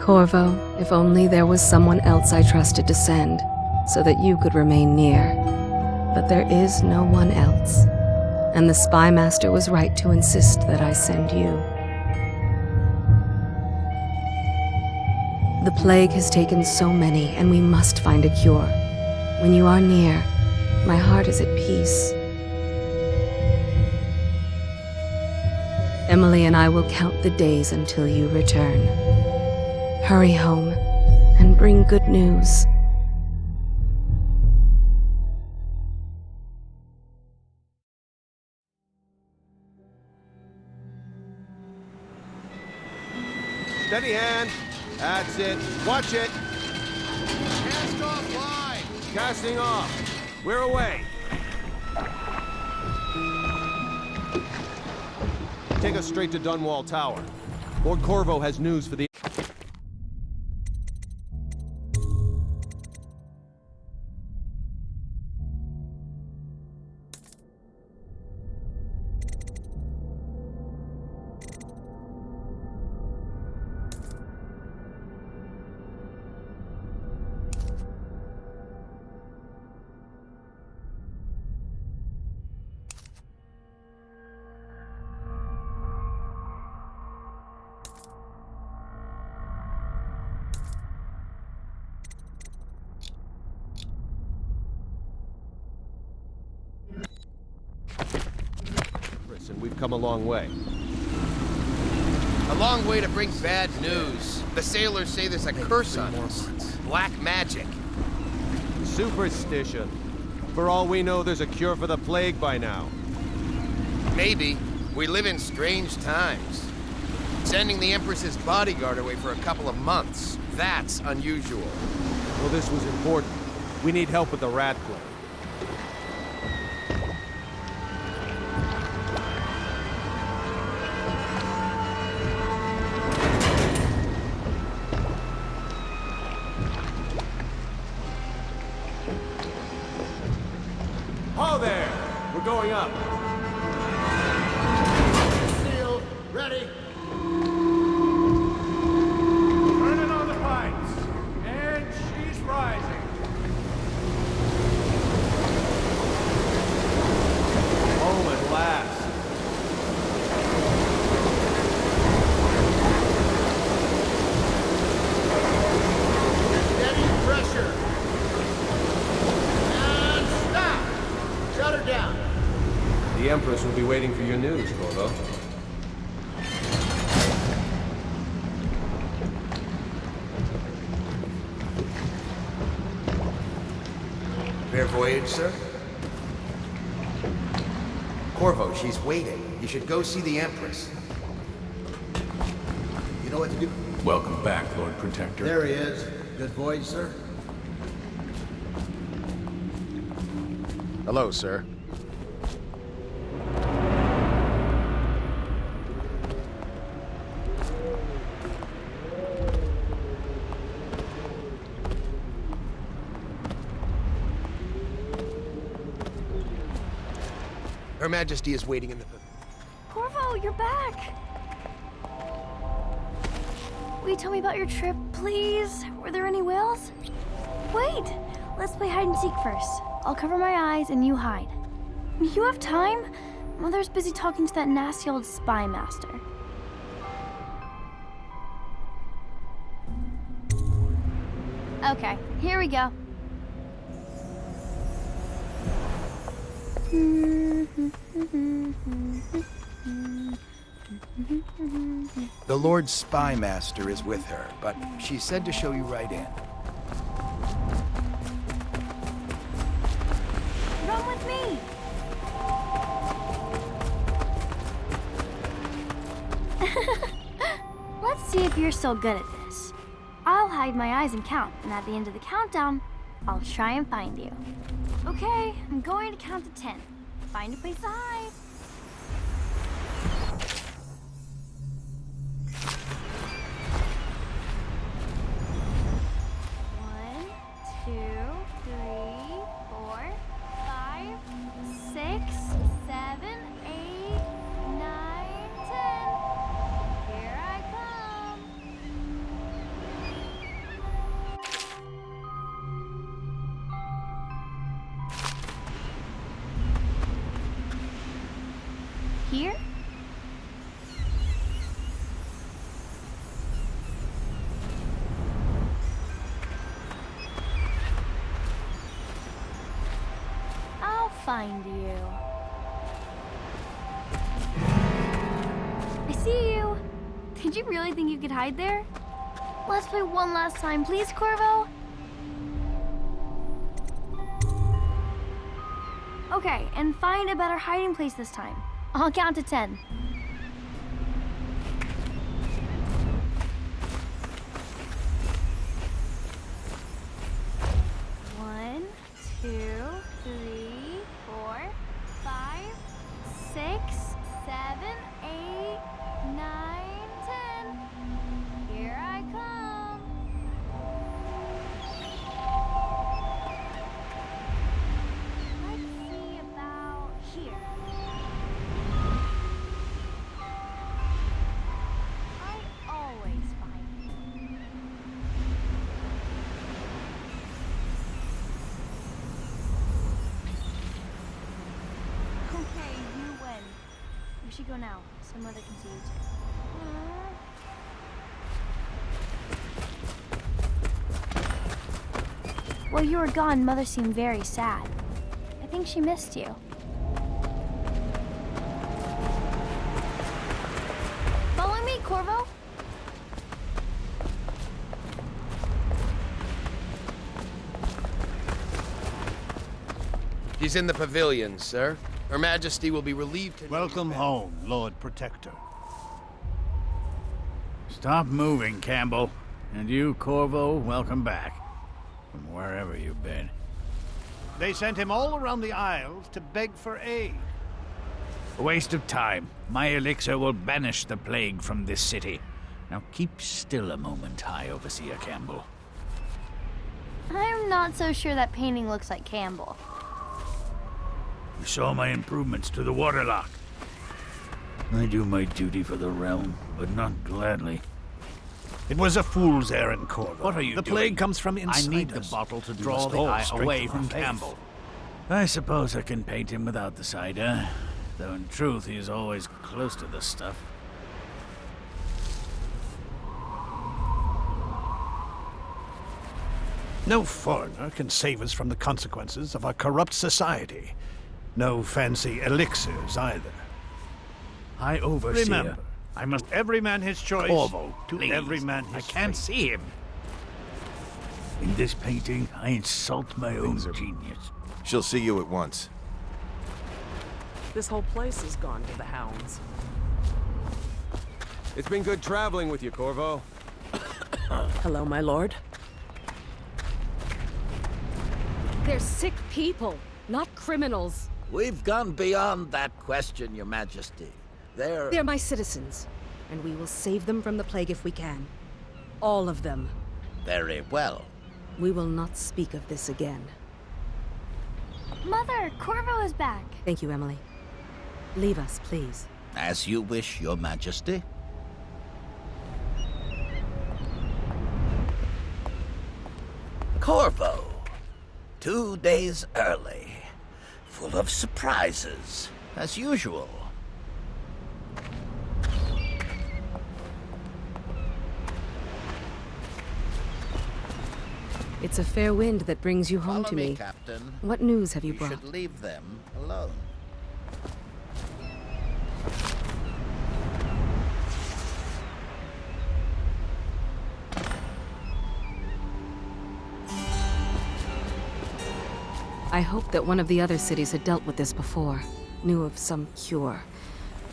Corvo, if only there was someone else I trusted to send, so that you could remain near. But there is no one else, and the Spymaster was right to insist that I send you. The plague has taken so many, and we must find a cure. When you are near, my heart is at peace. Emily and I will count the days until you return. Hurry home, and bring good news. Steady hand. That's it. Watch it. Cast off line. Casting off. We're away. Take us straight to Dunwall Tower. Lord Corvo has news for the... And we've come a long way. A long way to bring bad news. The sailors say there's a curse on us. Black magic. Superstition. For all we know, there's a cure for the plague by now. Maybe. We live in strange times. Sending the Empress's bodyguard away for a couple of months. That's unusual. Well, this was important. We need help with the rat plague. Ho there! We're going up. Sealed. Ready. Turning on the pipes. And she's rising. Home at last. Steady pressure. And stop. Shut her down. The Empress will be waiting for your news, Corvo. Fair voyage, sir? Corvo, she's waiting. You should go see the Empress. You know what to do? Welcome back, Lord Protector. There he is. Good voyage, sir. Hello, sir. Her Majesty is waiting in the... Corvo, you're back! Will you tell me about your trip, please? Were there any whales? Wait! Let's play hide and seek first. I'll cover my eyes and you hide. You have time? Mother's busy talking to that nasty old Spymaster. Okay, here we go. The Lord Spymaster is with her, but she said to show you right in. Run with me! Let's see if you're still good at this. I'll hide my eyes and count, and at the end of the countdown, I'll try and find you. Okay, I'm going to count to 10. Find a place to hide. One, two, three, 4, 5, 6, 7, 8, 9, 10. Here I come. Here? I'll find you. I see you. Did you really think you could hide there? Let's play one last time, please, Corvo? Okay, and find a better hiding place this time. I'll count to 10. 1, 2, 3, 4, 5, 6, 7, 8, 9, 10. Here I come. Let's see about here. I always find you. Okay, you win. We should go now, so Mother can see you too. While you were gone, Mother seemed very sad. I think she missed you. Follow me, Corvo. She's in the pavilion, sir. Her Majesty will be relieved to... Welcome home, Lord Protector. Stop moving, Campbell. And you, Corvo, welcome back. From wherever you've been. They sent him all around the Isles to beg for aid. A waste of time. My elixir will banish the plague from this city. Now keep still a moment, High Overseer Campbell. I'm not so sure that painting looks like Campbell. You saw my improvements to the waterlock. I do my duty for the realm, but not gladly. It was a fool's errand, Corvo. What are you The doing? plague comes from inside I need us. the bottle to We draw must the all eye strengthen away our from faith. Campbell. I suppose I can paint him without the cider, though in truth he is always close to the stuff. No foreigner can save us from the consequences of our corrupt society. No fancy elixirs either. High Overseer. Remember, I must every man his choice. Corvo, to please. every man his I can't fate. see him. In this painting, I insult my own genius. She'll see you at once. This whole place has gone to the hounds. It's been good traveling with you, Corvo. Hello, my lord. They're sick people, not criminals. We've gone beyond that question, Your Majesty. They're my citizens, and we will save them from the plague if we can. All of them. Very well. We will not speak of this again. Mother, Corvo is back. Thank you, Emily. Leave us, please. As you wish, Your Majesty. Corvo. 2 days early. Full of surprises, as usual. It's a fair wind that brings you home Follow to me. Captain. What news have you You brought? should leave them alone. I hoped that one of the other cities had dealt with this before, knew of some cure.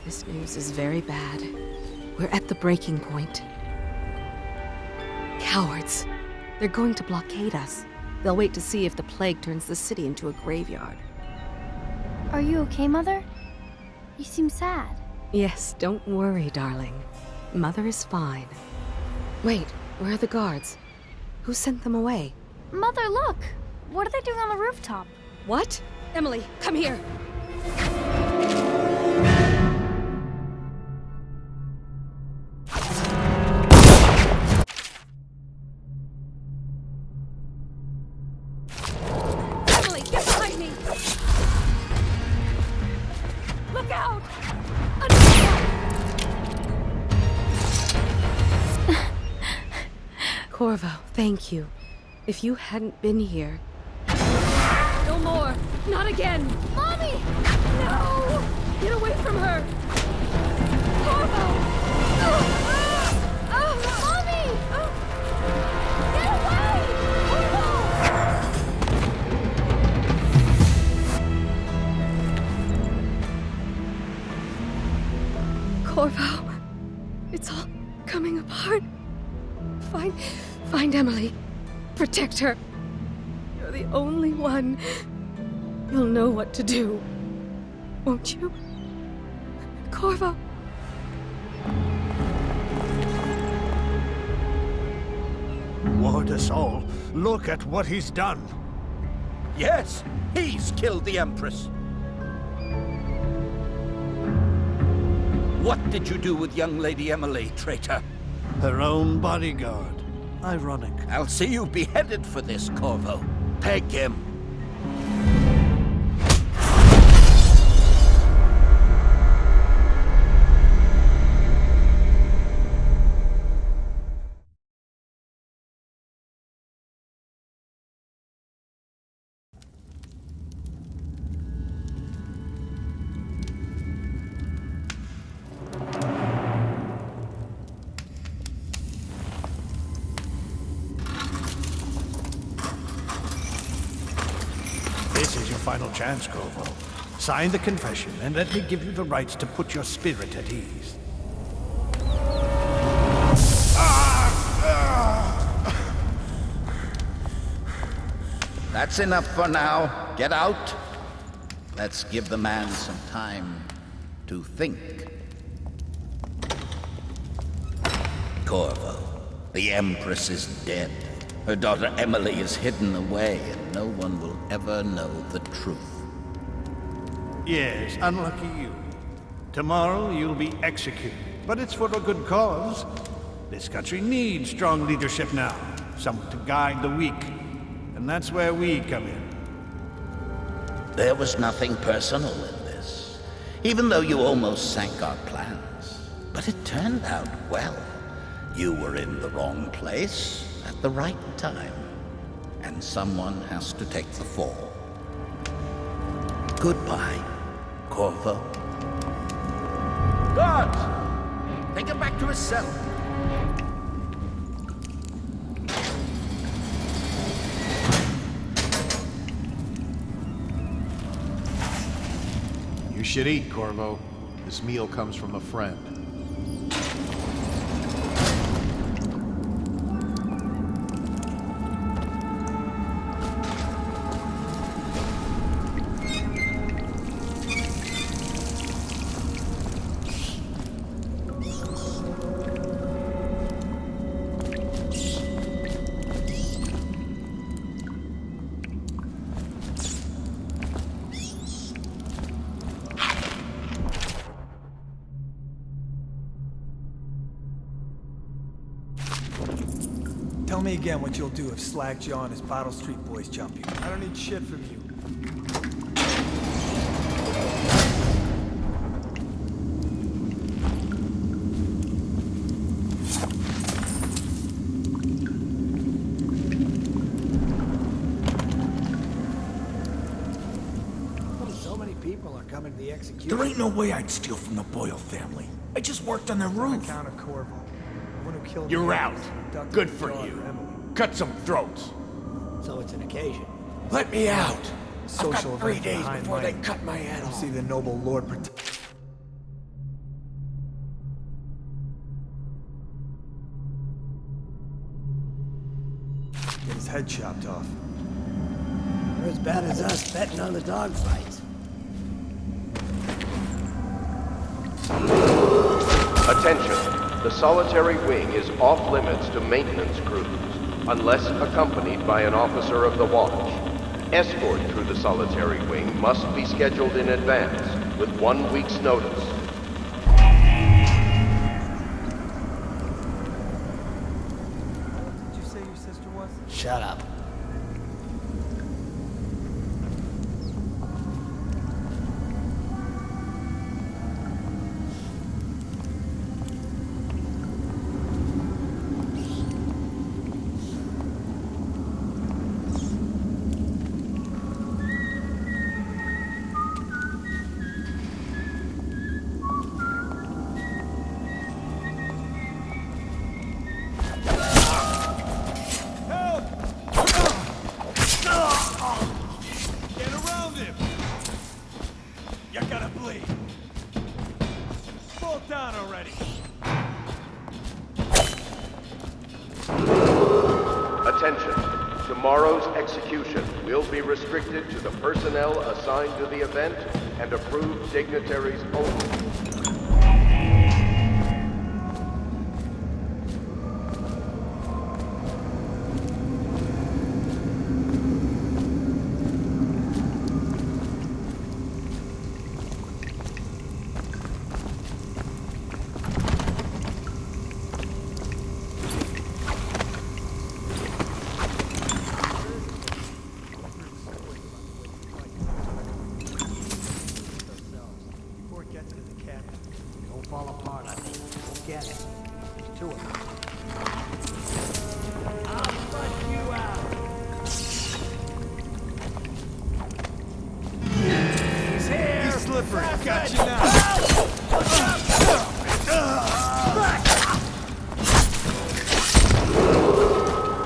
This news is very bad. We're at the breaking point. Cowards. They're going to blockade us. They'll wait to see if the plague turns the city into a graveyard. Are you okay, Mother? You seem sad. Yes, don't worry, darling. Mother is fine. Wait, where are the guards? Who sent them away? Mother, look! What are they doing on the rooftop? What? Emily, come here! Emily, get behind me! Look out! Corvo, thank you. If you hadn't been here... No more! Not again! Mommy! No! Get away from her! Corvo! Mommy! Get away! Corvo, it's all coming apart. Find Emily. Protect her. You're the only one. You'll know what to do. Won't you? Corvo. Ward us all. Look at what he's done. Yes, he's killed the Empress. What did you do with young Lady Emily, traitor? Her own bodyguard. Ironic. I'll see you beheaded for this, Corvo. Peg him. This is your final chance, Corvo. Sign the confession, and let me give you the rights to put your spirit at ease. That's enough for now. Get out. Let's give the man some time to think. Corvo, the Empress is dead. Her daughter Emily is hidden away, and no one will ever know the truth. Yes, unlucky you. Tomorrow you'll be executed, but it's for a good cause. This country needs strong leadership now, someone to guide the weak, and that's where we come in. There was nothing personal in this, even though you almost sank our plans. But it turned out well. You were in the wrong place at the right time, and someone has to take the fall. Goodbye, Corvo. Daud! Take him back to his cell. You should eat, Corvo. This meal comes from a friend. Tell me again what you'll do if Slag Jaw and his Bottle Street boys jump you. I don't need shit from you. So many people are coming to the execution. There ain't no way I'd steal from the Boyle family. I just worked on their roof. On account of Corvo. The one who killed You're me, out. abducted Good his for daughter, you. Emily. Cut some throats. So it's an occasion. Let me out. Social I've got 3 event days behind before my- they cut my head Come off. see the noble Lord Get his head chopped off. They're as bad as us betting on the dogfights. Attention, the solitary wing is off limits to maintenance crews, unless accompanied by an officer of the watch. Escort through the solitary wing must be scheduled in advance, with 1 week's notice. Did you say your sister was? Shut up. ready. Attention. Tomorrow's execution will be restricted to the personnel assigned to the event and approved dignitaries only.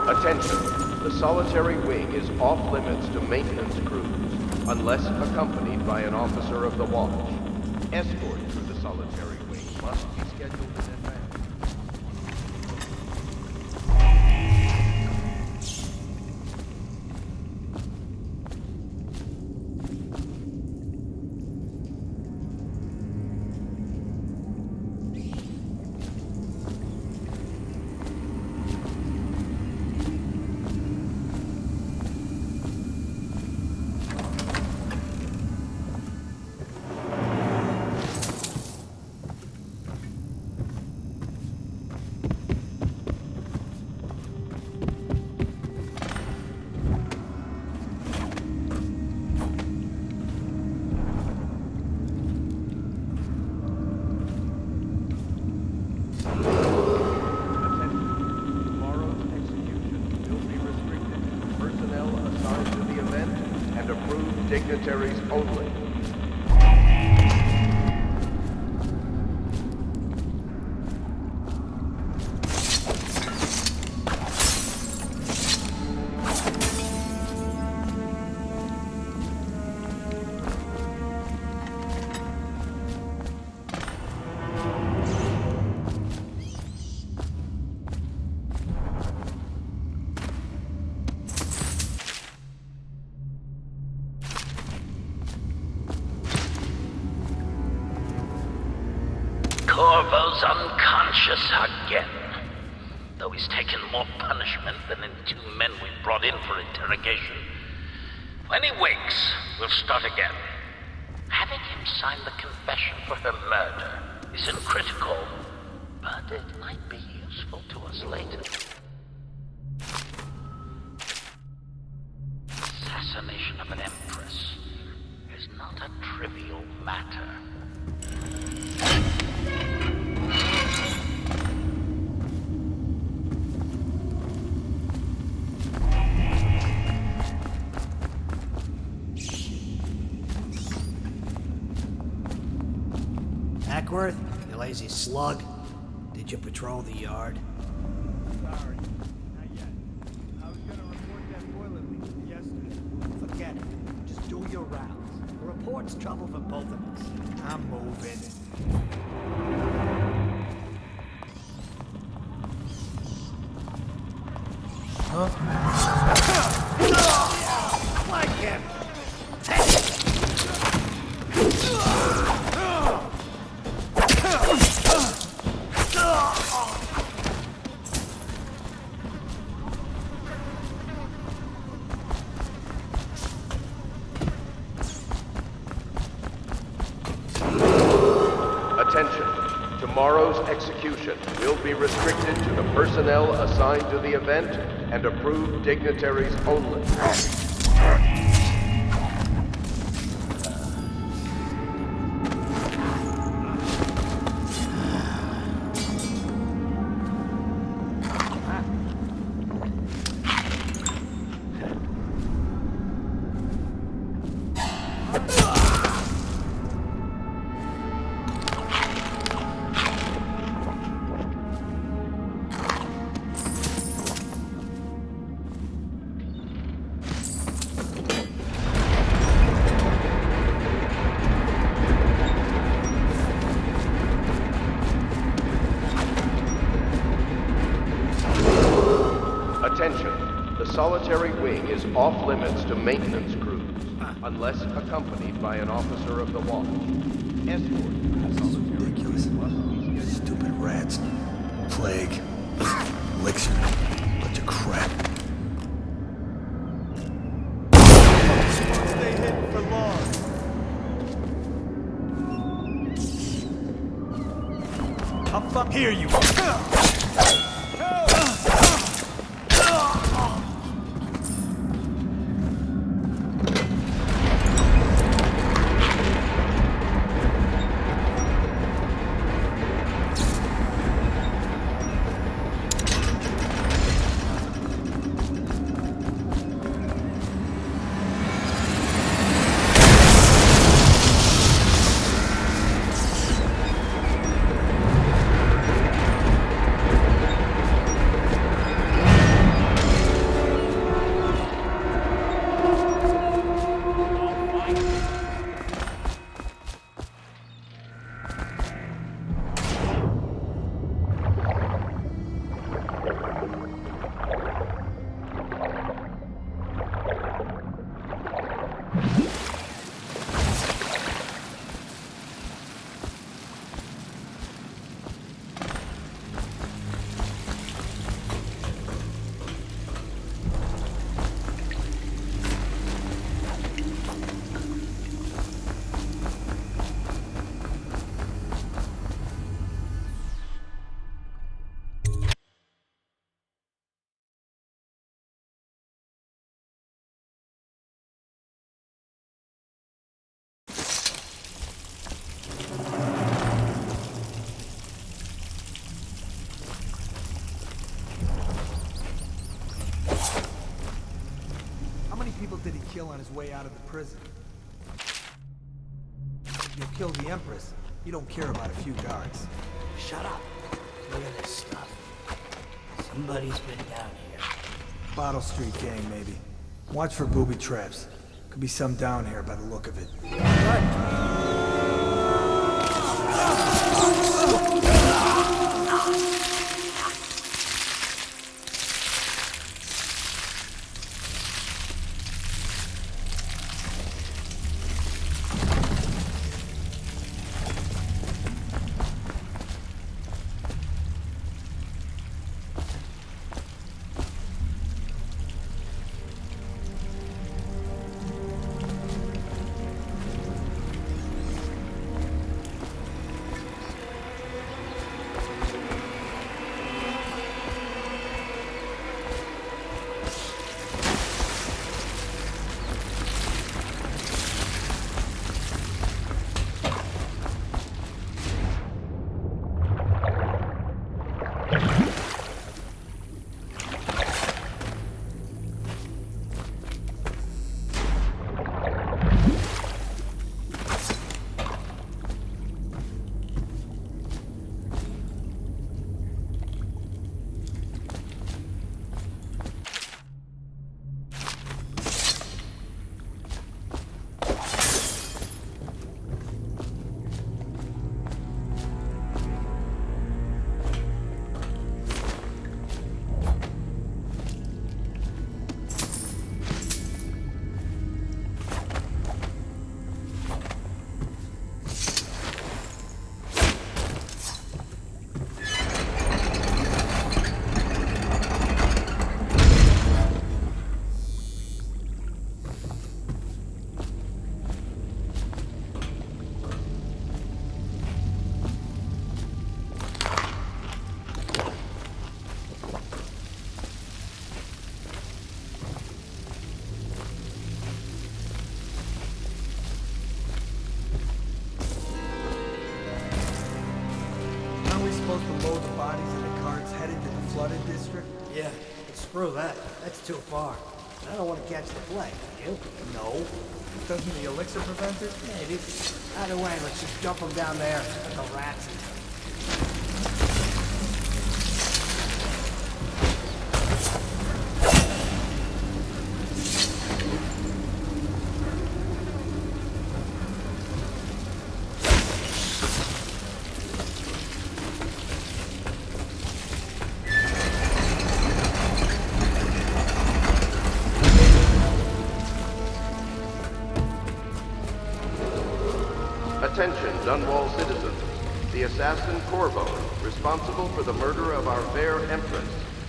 Attention, the solitary wing is off limits to maintenance crews, unless accompanied by an officer of the watch. Escort through the solitary wing must be scheduled in advance. Dignitaries only. Corvo's unconscious again, though he's taken more punishment than in 2 men we brought in for interrogation. When he wakes, we'll start again. Having him sign the confession for her murder isn't critical, but it might be useful to us later. Assassination of an Empress is not a trivial matter. Ackworth, you lazy slug. Did you patrol the yard? Sorry, not yet. I was gonna report that boiler leak yesterday. Forget it. Just do your rounds. The report's trouble for both of us. I'm moving. Like him! Attention, tomorrow's execution will be restricted to the personnel assigned to the event and approved dignitaries only. solitary wing is off limits to maintenance crews, unless accompanied by an officer of the watch. Escort. This is ridiculous. Stupid rats. Plague. Elixir. Bunch of crap. Stay hidden for long. Here you did he kill on his way out of the prison? If you kill the Empress, you don't care about a few guards. Shut up. Look at this stuff. Somebody's been down here. Bottle Street gang, maybe. Watch for booby traps. Could be some down here by the look of it. Yeah, but screw that. That's too far. I don't want to catch the plague, you? No. Doesn't the elixir prevent it? Maybe. Either way, let's just dump them down there like the rats. Attention, Dunwall citizens. The assassin Corvo, responsible for the murder of our fair Empress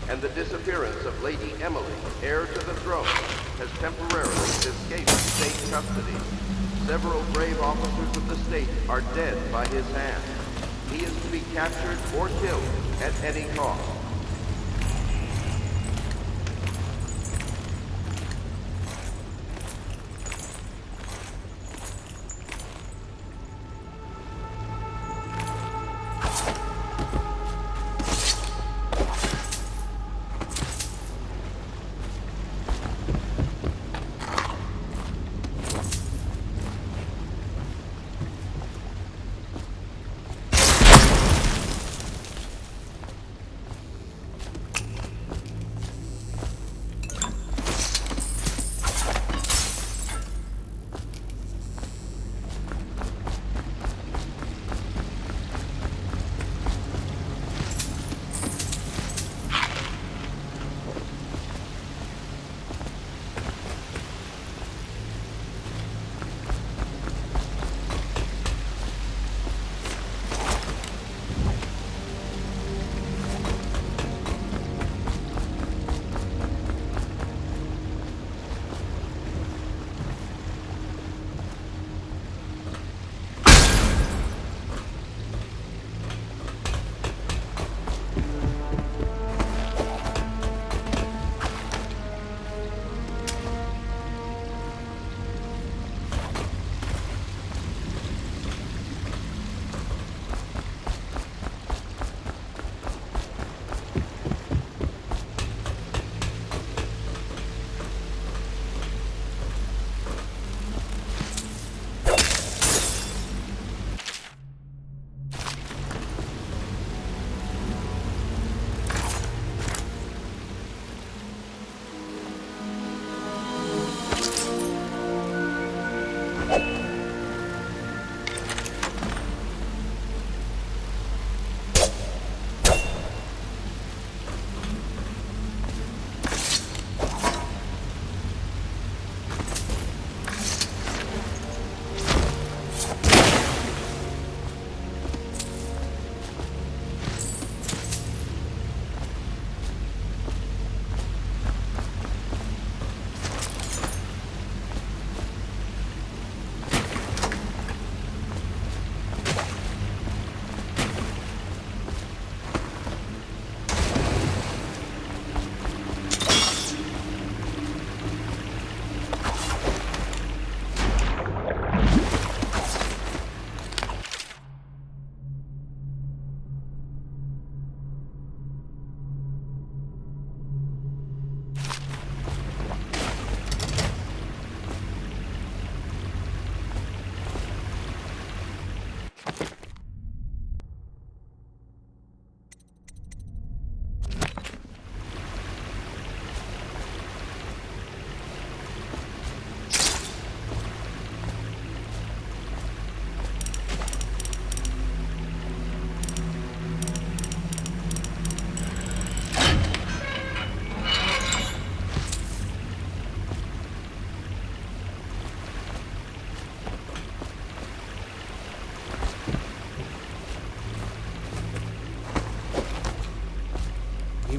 and the disappearance of Lady Emily, heir to the throne, has temporarily escaped state custody. Several brave officers of the state are dead by his hand. He is to be captured or killed at any cost.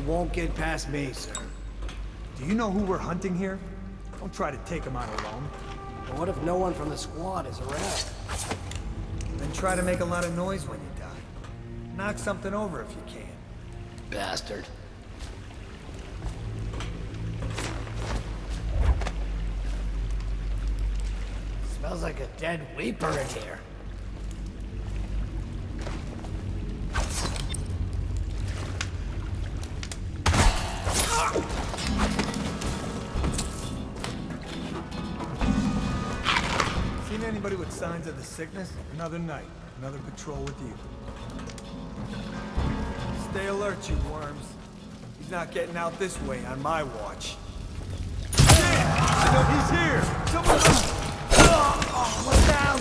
Won't get past me, sir. Do you know who we're hunting here? Don't try to take him out alone. But what if no one from the squad is around? Then try to make a lot of noise when you die. Knock something over if you can. Bastard. Smells like a dead weeper in here. Seen anybody with signs of the sickness? Another night, another patrol with you. Stay alert, you worms. He's not getting out this way on my watch. Damn! He's here! Someone... Look down!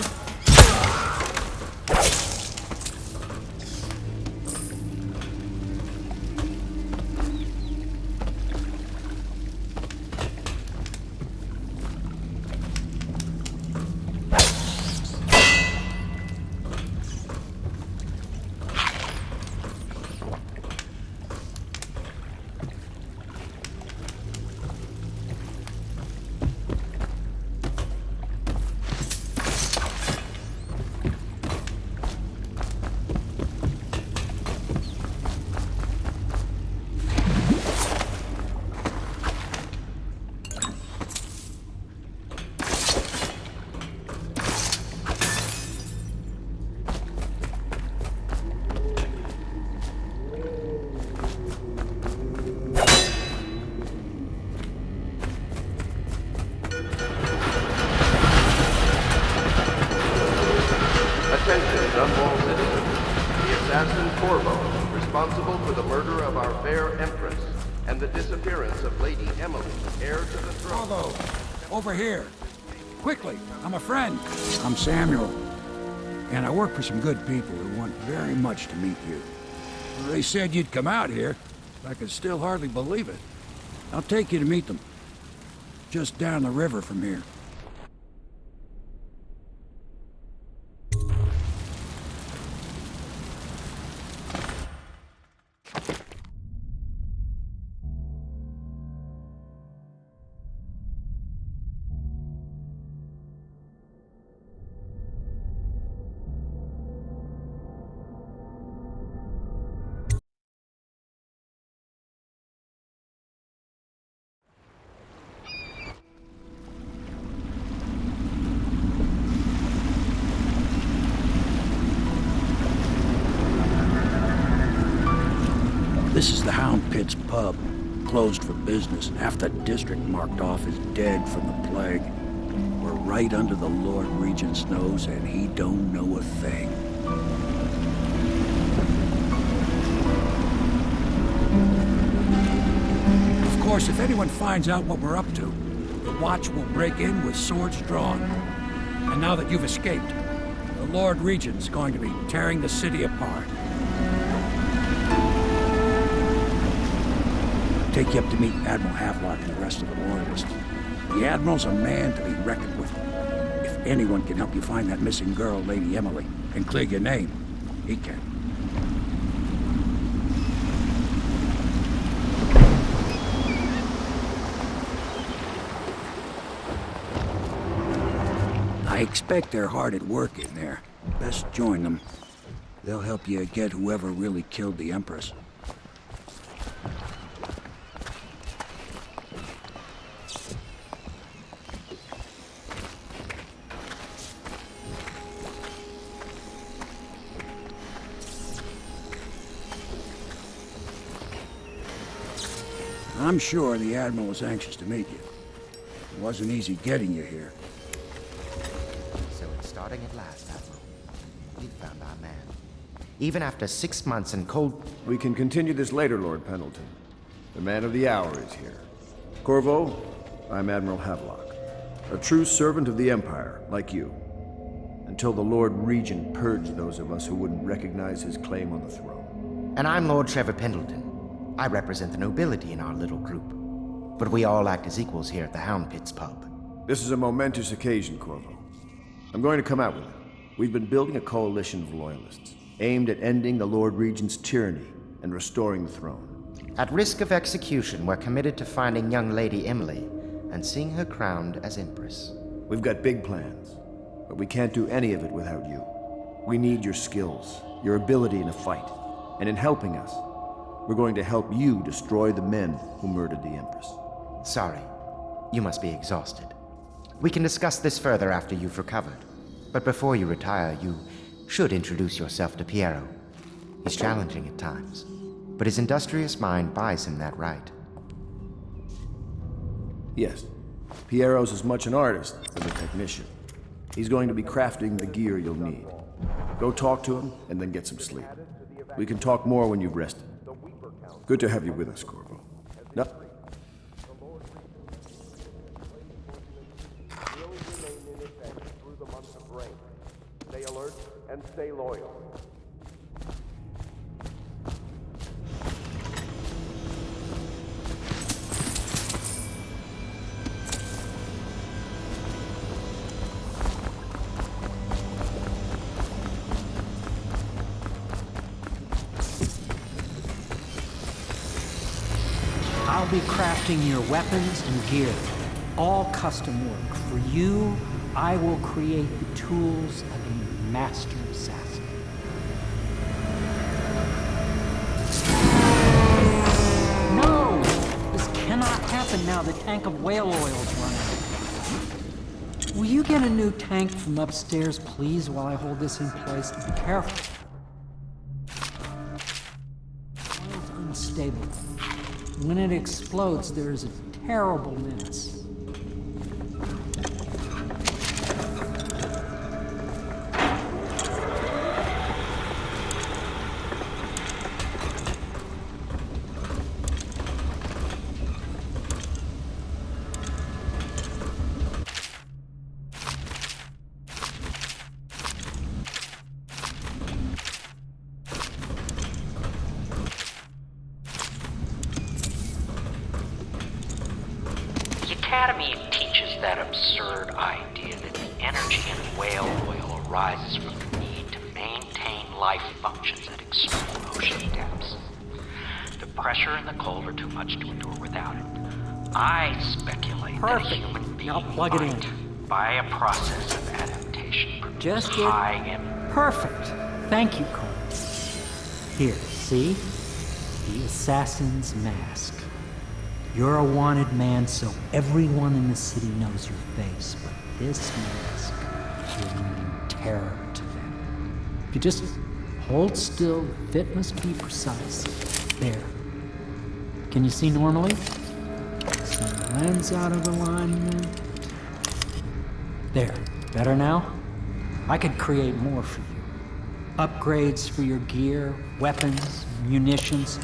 assassin Corvo, responsible for the murder of our fair Empress and the disappearance of Lady Emily, heir to the throne. Corvo, over here. Quickly, I'm a friend. I'm Samuel, and I work for some good people who want very much to meet you. They said you'd come out here. I can still hardly believe it. I'll take you to meet them. Just down the river from here. This is the Hound Pits Pub, closed for business. Half the district marked off as dead from the plague. We're right under the Lord Regent's nose, and he don't know a thing. Of course, if anyone finds out what we're up to, the Watch will break in with swords drawn. And now that you've escaped, the Lord Regent's going to be tearing the city apart. Take you up to meet Admiral Havelock and the rest of the Loyalists. The Admiral's a man to be reckoned with. If anyone can help you find that missing girl, Lady Emily, and clear your name, he can. I expect they're hard at work in there. Best join them. They'll help you get whoever really killed the Empress. I'm sure the Admiral was anxious to meet you. It wasn't easy getting you here. So it's starting at last, Admiral. We've found our man. Even after 6 months in cold... We can continue this later, Lord Pendleton. The man of the hour is here. Corvo, I'm Admiral Havelock. A true servant of the Empire, like you. Until the Lord Regent purged those of us who wouldn't recognize his claim on the throne. And I'm Lord Trevor Pendleton. I represent the nobility in our little group. But we all act as equals here at the Hound Pits Pub. This is a momentous occasion, Corvo. I'm going to come out with it. We've been building a coalition of loyalists, aimed at ending the Lord Regent's tyranny and restoring the throne. At risk of execution, we're committed to finding young Lady Emily and seeing her crowned as Empress. We've got big plans, but we can't do any of it without you. We need your skills, your ability in a fight, and in helping us, we're going to help you destroy the men who murdered the Empress. Sorry. You must be exhausted. We can discuss this further after you've recovered. But before you retire, you should introduce yourself to Piero. He's challenging at times, but his industrious mind buys him that right. Yes. Piero's as much an artist as a technician. He's going to be crafting the gear you'll need. Go talk to him, and then get some sleep. We can talk more when you've rested. Good to have you with us, Corvo. No. Stay alert and stay loyal. I'll be crafting your weapons and gear, all custom work. For you, I will create the tools of a master assassin. No! This cannot happen now. The tank of whale oil's run out. Will you get a new tank from upstairs, please, while I hold this in place? Be careful. Oil's unstable. When it explodes, there's a terrible mess. Academy teaches that absurd idea that the energy in whale oil arises from the need to maintain life functions at extreme ocean depths. The pressure and the cold are too much to endure without it. I speculate that a human being Now plug it in. might, by a process of adaptation, produce Just get high in perfect. Thank you, Corvo. Here, see? The assassin's mask. You're a wanted man, so everyone in the city knows your face, but this mask will mean terror to them. If you just hold still, the fit must be precise. There. Can you see normally? Some lens out of alignment. There. Better now? I could create more for you. Upgrades for your gear, weapons, munitions.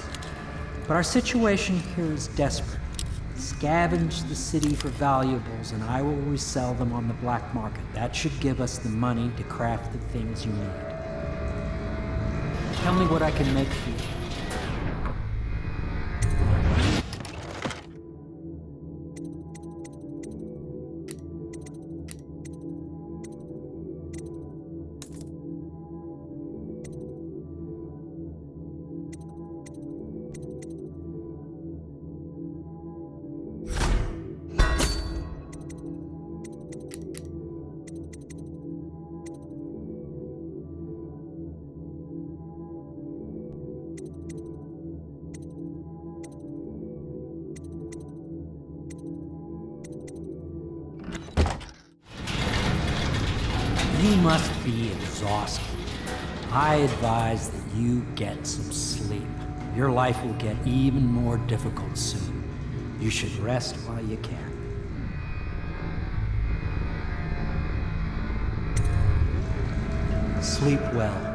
But our situation here is desperate. Scavenge the city for valuables and I will resell them on the black market. That should give us the money to craft the things you need. Tell me what I can make for you. You must be exhausted. I advise that you get some sleep. Your life will get even more difficult soon. You should rest while you can. Sleep well.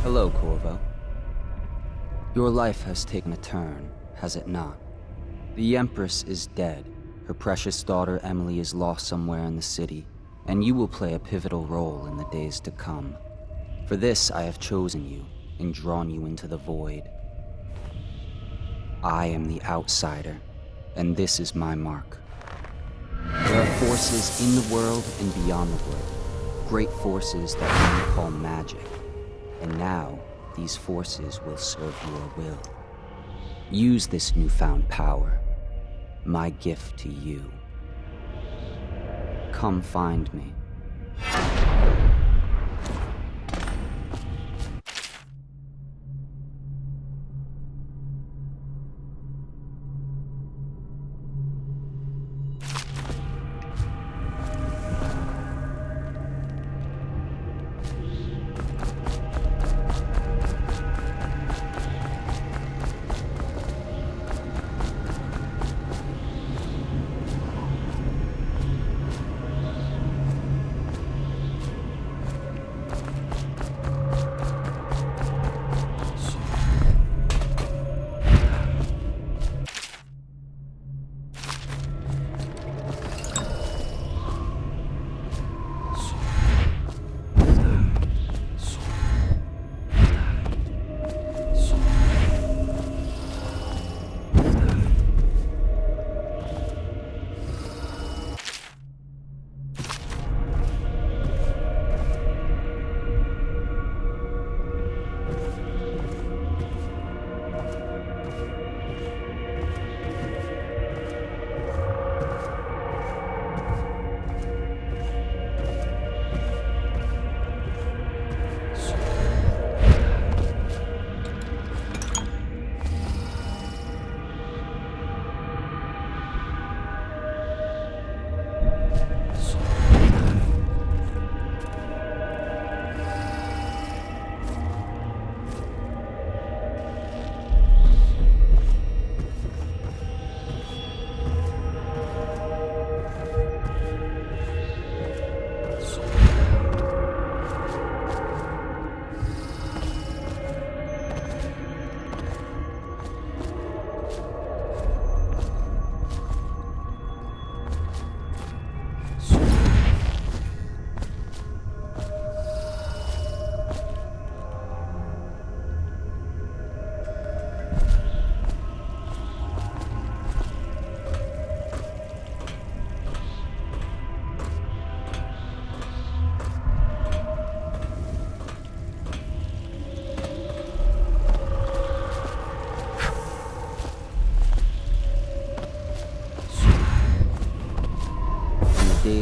Hello, Corvo. Your life has taken a turn, has it not? The Empress is dead. Her precious daughter Emily is lost somewhere in the city, and you will play a pivotal role in the days to come. For this, I have chosen you and drawn you into the void. I am the outsider, and this is my mark. There are forces in the world and beyond the world, great forces that we call magic. And now, these forces will serve your will. Use this newfound power, my gift to you. Come find me.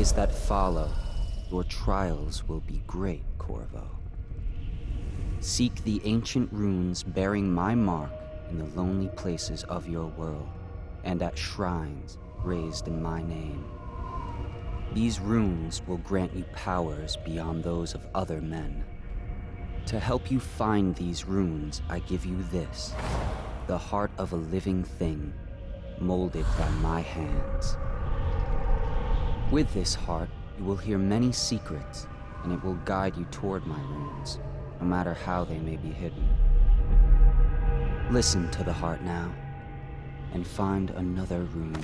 days that follow, your trials will be great, Corvo. Seek the ancient runes bearing my mark in the lonely places of your world, and at shrines raised in my name. These runes will grant you powers beyond those of other men. To help you find these runes, I give you this, the heart of a living thing, molded by my hands. With this heart, you will hear many secrets, and it will guide you toward my runes, no matter how they may be hidden. Listen to the heart now, and find another rune.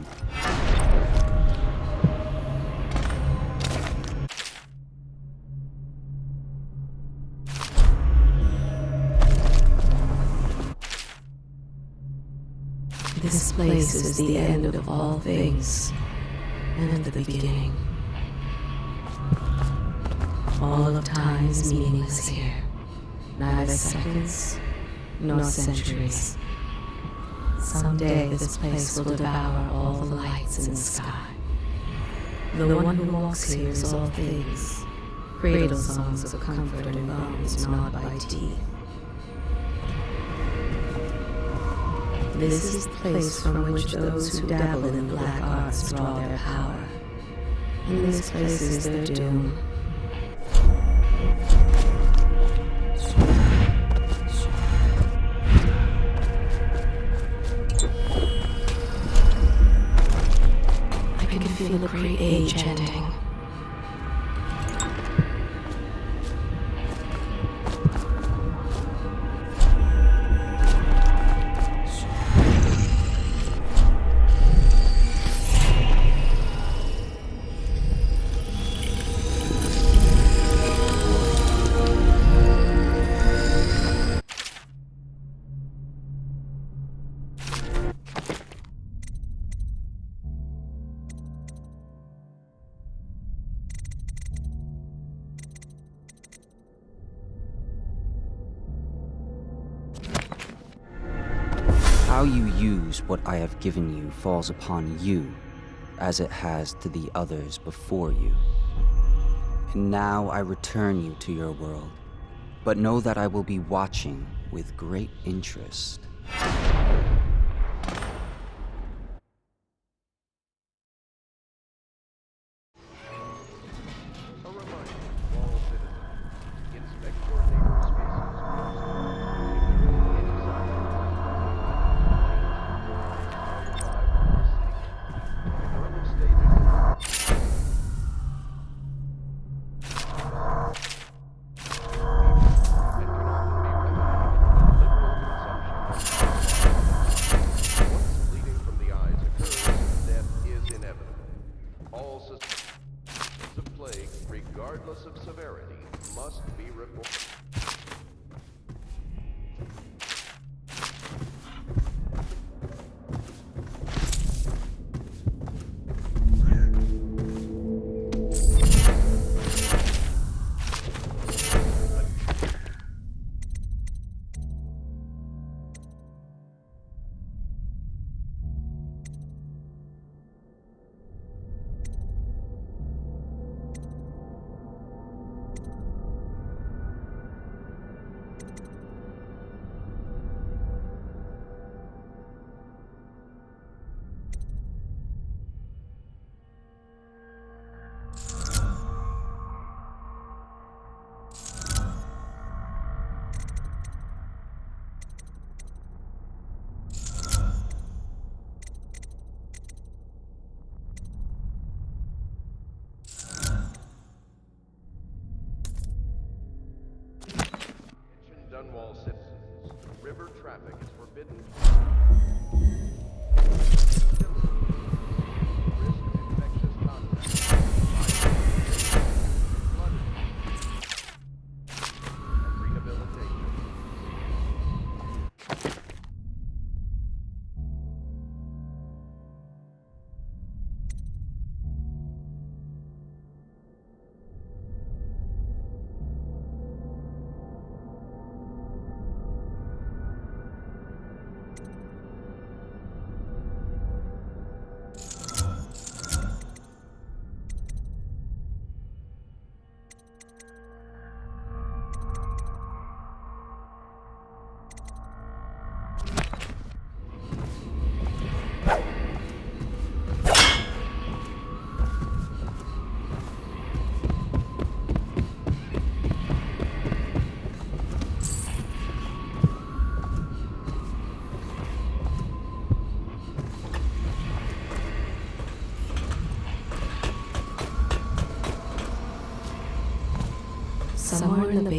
This place is the end of all things, and the beginning. All of time is meaningless here. Neither seconds, nor centuries. Someday this place will devour all the lights in the sky. The one who walks here is all things. Cradle songs of comfort and bones gnawed by teeth. This is the place from which those who dabble in black arts draw their power. And this place is their doom. I can feel a great age ending. How you use what I have given you falls upon you, as it has to the others before you. And now I return you to your world, but know that I will be watching with great interest. Dunwall citizens, river traffic is forbidden. Risk of infectious contact. And rehabilitation.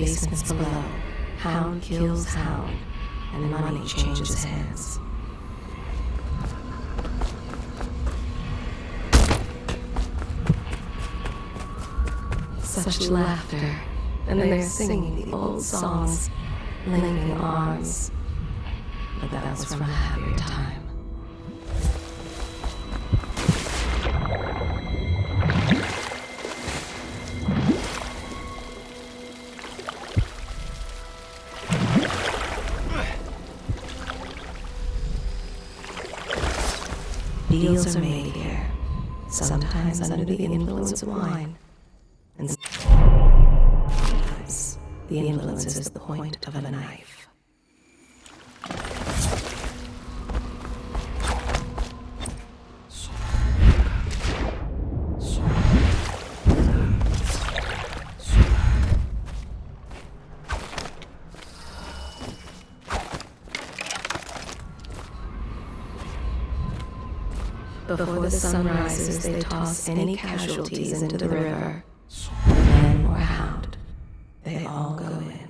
basements below, Hound kills Hound, and money changes hands. Such laughter, and they're singing the old songs, linking arms. But that was from a happier time. Deals are made here, sometimes under the influence of wine, and sometimes the influence is the point of a knife. Before the sun rises, they toss any casualties into the river. Man or hound, they all go in.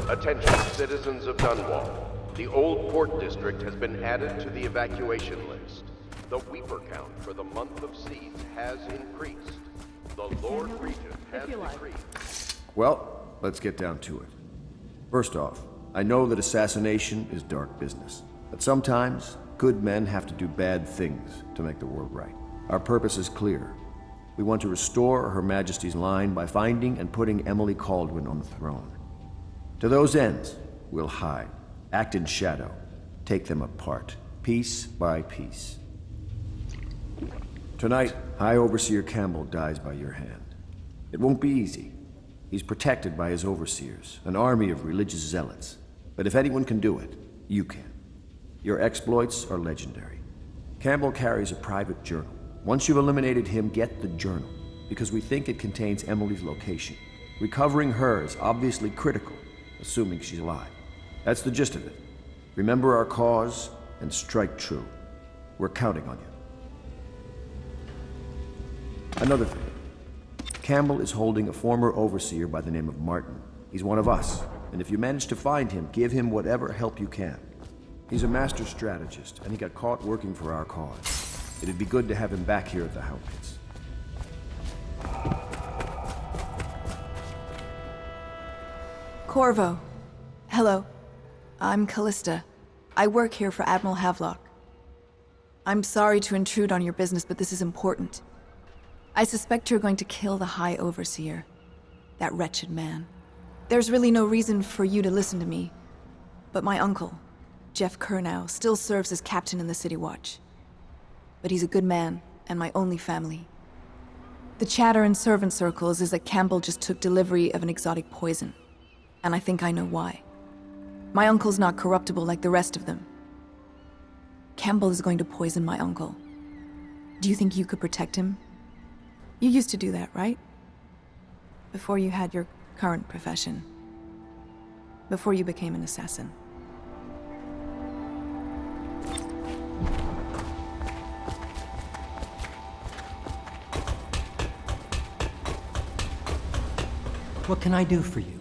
Attention, citizens of Dunwall. The old port district has been added to the evacuation list. The weeper count for the month of siege has increased. The Lord Regent has decreed. Well, let's get down to it. First off, I know that assassination is dark business. But sometimes, good men have to do bad things to make the world right. Our purpose is clear. We want to restore Her Majesty's line by finding and putting Emily Kaldwin on the throne. To those ends, we'll hide, act in shadow, take them apart, piece by piece. Tonight, High Overseer Campbell dies by your hand. It won't be easy. He's protected by his overseers, an army of religious zealots. But if anyone can do it, you can. Your exploits are legendary. Campbell carries a private journal. Once you've eliminated him, get the journal, because we think it contains Emily's location. Recovering her is obviously critical, assuming she's alive. That's the gist of it. Remember our cause and strike true. We're counting on you. Another thing. Campbell is holding a former overseer by the name of Martin. He's one of us, and if you manage to find him, give him whatever help you can. He's a master strategist, and he got caught working for our cause. It'd be good to have him back here at the Hound Pits. Corvo. Hello. I'm Callista. I work here for Admiral Havelock. I'm sorry to intrude on your business, but this is important. I suspect you're going to kill the High Overseer. That wretched man. There's really no reason for you to listen to me, but my uncle, Jeff Kernow, still serves as captain in the City Watch. But he's a good man, and my only family. The chatter in servant circles is that Campbell just took delivery of an exotic poison, and I think I know why. My uncle's not corruptible like the rest of them. Campbell is going to poison my uncle. Do you think you could protect him? You used to do that, right? Before you had your current profession. Before you became an assassin. What can I do for you?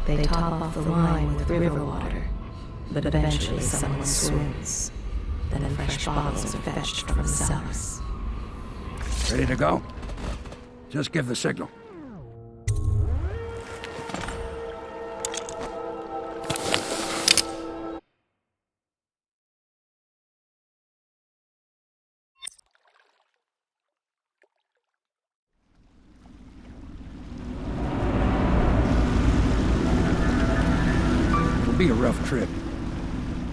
They top off the wine with river water, but eventually someone swoons. Then fresh bottles are fetched from the cellars. Ready to go? Just give the signal. It'll be a rough trip.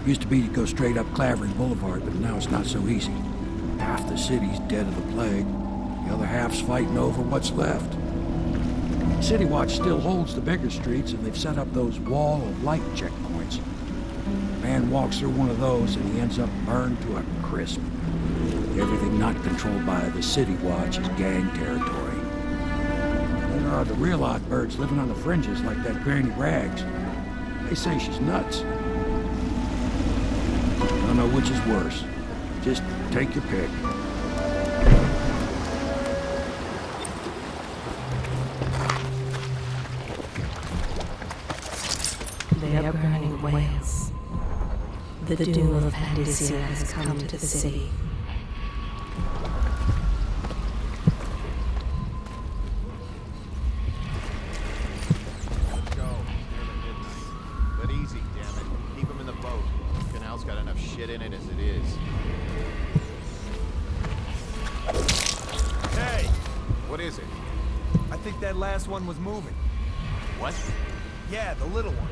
Used to be to go straight up Clavering Boulevard, but now it's not so easy. Half the city's dead of the plague. The other half's fighting over what's left. City Watch still holds the bigger streets, and they've set up those wall of light checkpoints. Man walks through one of those, and he ends up burned to a crisp. Everything not controlled by the City Watch is gang territory. Then there are the real odd birds living on the fringes, like that Granny Rags. They say she's nuts. Don't know which is worse. Just take your pick. They are burning whales. The doom of Pandacia has come to the city. But easy, damn it. Keep him in the boat. The canal's got enough shit in it as it is. Hey! What is it? I think that last one was moving. What? Yeah, the little one.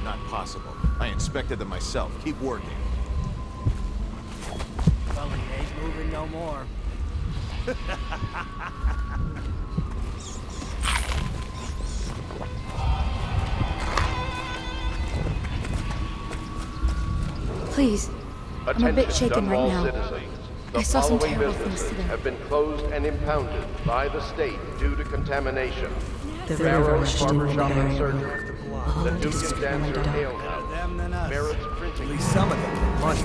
Not possible. I inspected them myself. Keep working. Well, it ain't moving no more. Please, I'm a bit shaken right now. Citizens, I saw some following terrible things businesses today. have been closed and impounded by the state due to contamination. The Barrow's river Barbershop and barrier. Surgery, the Duke and Dancer Ale House, Barrett's Printing. At least some of them are money.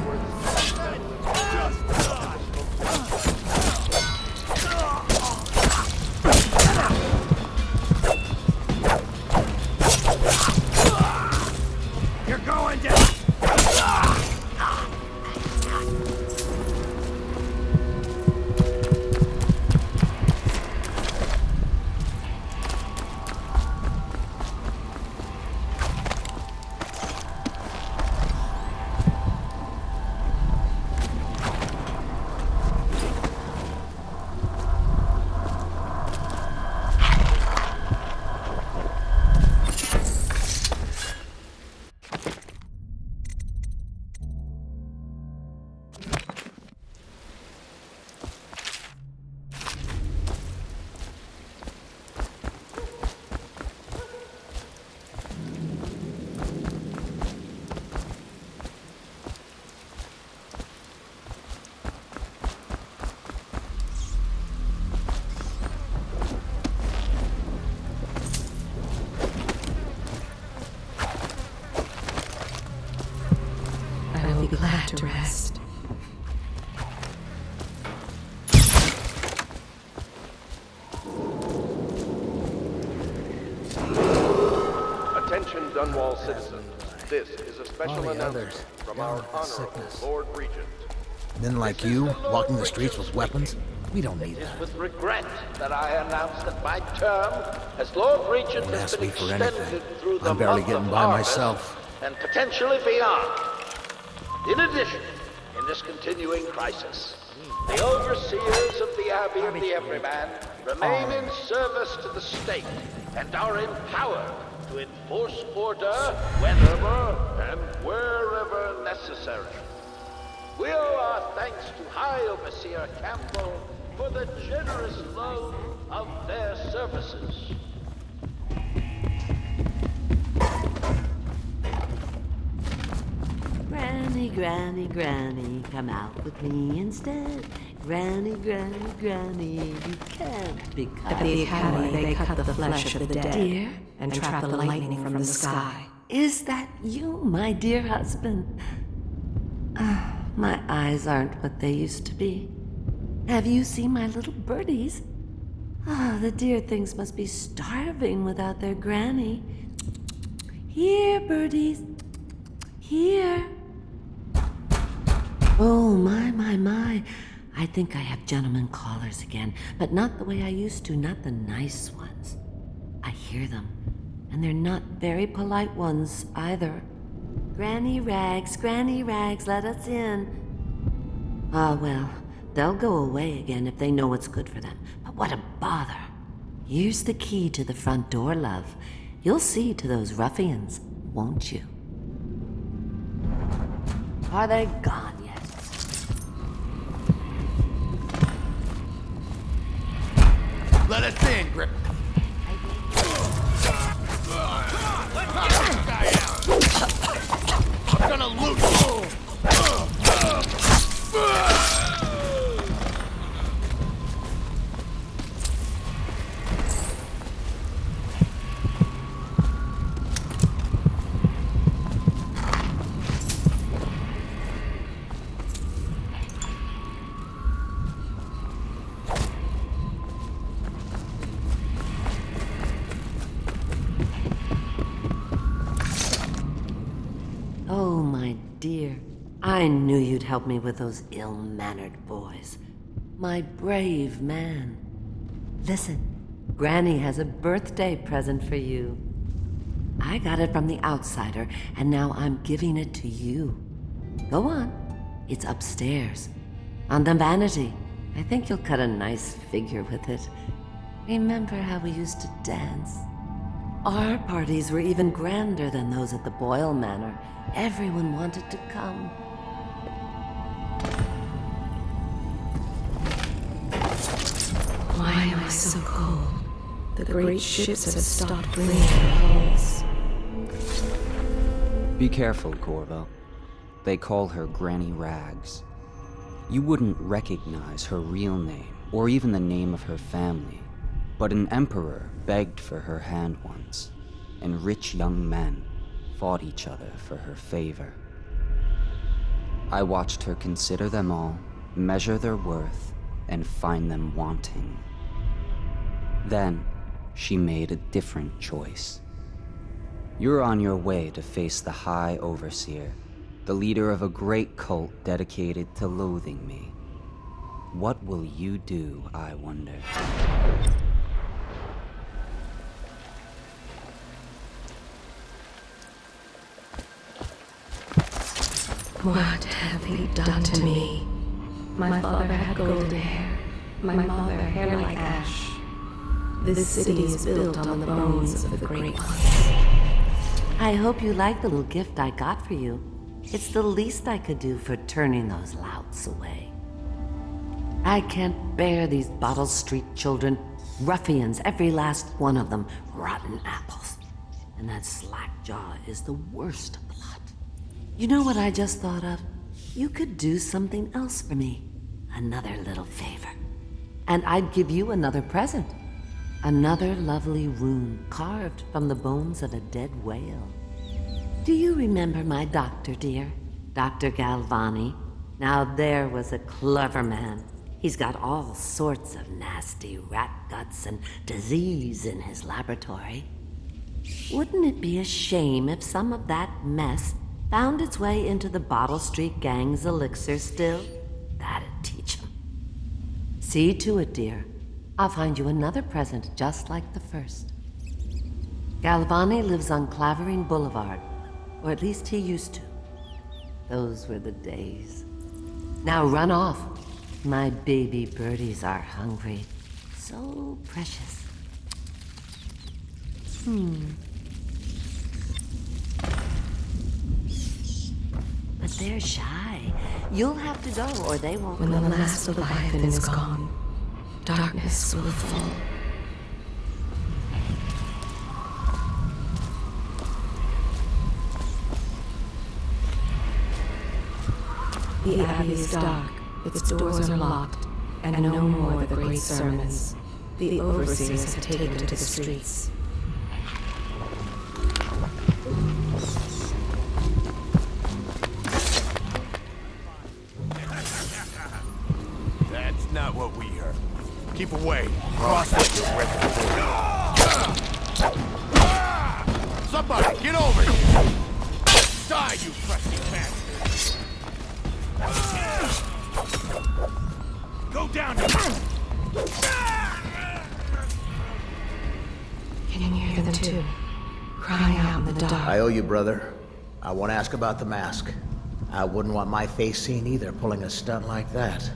You're going down! I will be glad to rest. Attention Dunwall citizens. This is a special announcement from our Honorable Lord Regent. Men like you, walking the streets with weapons? We don't need It is that. with regret that I announce that my term as Lord Regent Don't has ask been me for extended anything. through the I'm barely month getting of by harvest myself. and potentially beyond. In addition, in this continuing crisis, the overseers of the Abbey of the Everyman remain in service to the state and are empowered to enforce order whenever and wherever necessary. We owe our thanks to High Overseer Campbell for the generous loan of their services. Granny, Granny, Granny, come out with me instead. Granny, Granny, Granny, you can't be cut. At the Academy, they cut the flesh of the dead Dear? and trap the lightning from the sky. Is that you, my dear husband? Ah, my eyes aren't what they used to be. Have you seen my little birdies? Ah, the dear things must be starving without their granny. Here, birdies. Here. Oh, my. I think I have gentlemen callers again, but not the way I used to, not the nice ones. I hear them, and they're not very polite ones either. Granny Rags, let us in. Ah, well, they'll go away again if they know what's good for them. But what a bother. Here's the key to the front door, love. You'll see to those ruffians, won't you? Are they gone yet? Let us in, Grip. I'm gonna loot you! Oh, my dear. I knew you'd help me with those ill-mannered boys. My brave man. Listen, Granny has a birthday present for you. I got it from the outsider, and now I'm giving it to you. Go on. It's upstairs. On the vanity. I think you'll cut a nice figure with it. Remember how we used to dance? Our parties were even grander than those at the Boyle Manor. Everyone wanted to come. Why am I so cold? The great ships have stopped bringing hulls. Be careful, Corvo. They call her Granny Rags. You wouldn't recognize her real name, or even the name of her family, but an emperor begged for her hand once, and rich young men fought each other for her favor. I watched her consider them all, measure their worth, and find them wanting. Then, she made a different choice. You're on your way to face the High Overseer, the leader of a great cult dedicated to loathing me. What will you do, I wonder? What have you done to me? My father had golden hair, my mother hair like ash. This city is built on the bones of the great ones. I hope you like the little gift I got for you. It's the least I could do for turning those louts away. I can't bear these Bottle Street children. Ruffians, every last one of them. Rotten apples. And that slack-jaw is the worst of the lot. You know what I just thought of? You could do something else for me. Another little favor. And I'd give you another present. Another lovely rune carved from the bones of a dead whale. Do you remember my doctor, dear? Dr. Galvani? Now there was a clever man. He's got all sorts of nasty rat guts and disease in his laboratory. Wouldn't it be a shame if some of that mess found its way into the Bottle Street Gang's elixir still? That'd teach him. See to it, dear. I'll find you another present just like the first. Galvani lives on Clavering Boulevard, or at least he used to. Those were the days. Now run off. My baby birdies are hungry. So precious. But they're shy. You'll have to go, or they won't. When the last Leviathan is gone, darkness will fall. The Abbey is dark, its doors are locked, and no more the great sermons. The overseers have taken to the streets. That's not what we heard. Keep away. Cross like you're ready. Somebody, get over here! Die, you crusty bastard! Go down! Can you hear them too? Crying out in the dark. I owe you, brother. I won't ask about the mask. I wouldn't want my face seen either, pulling a stunt like that.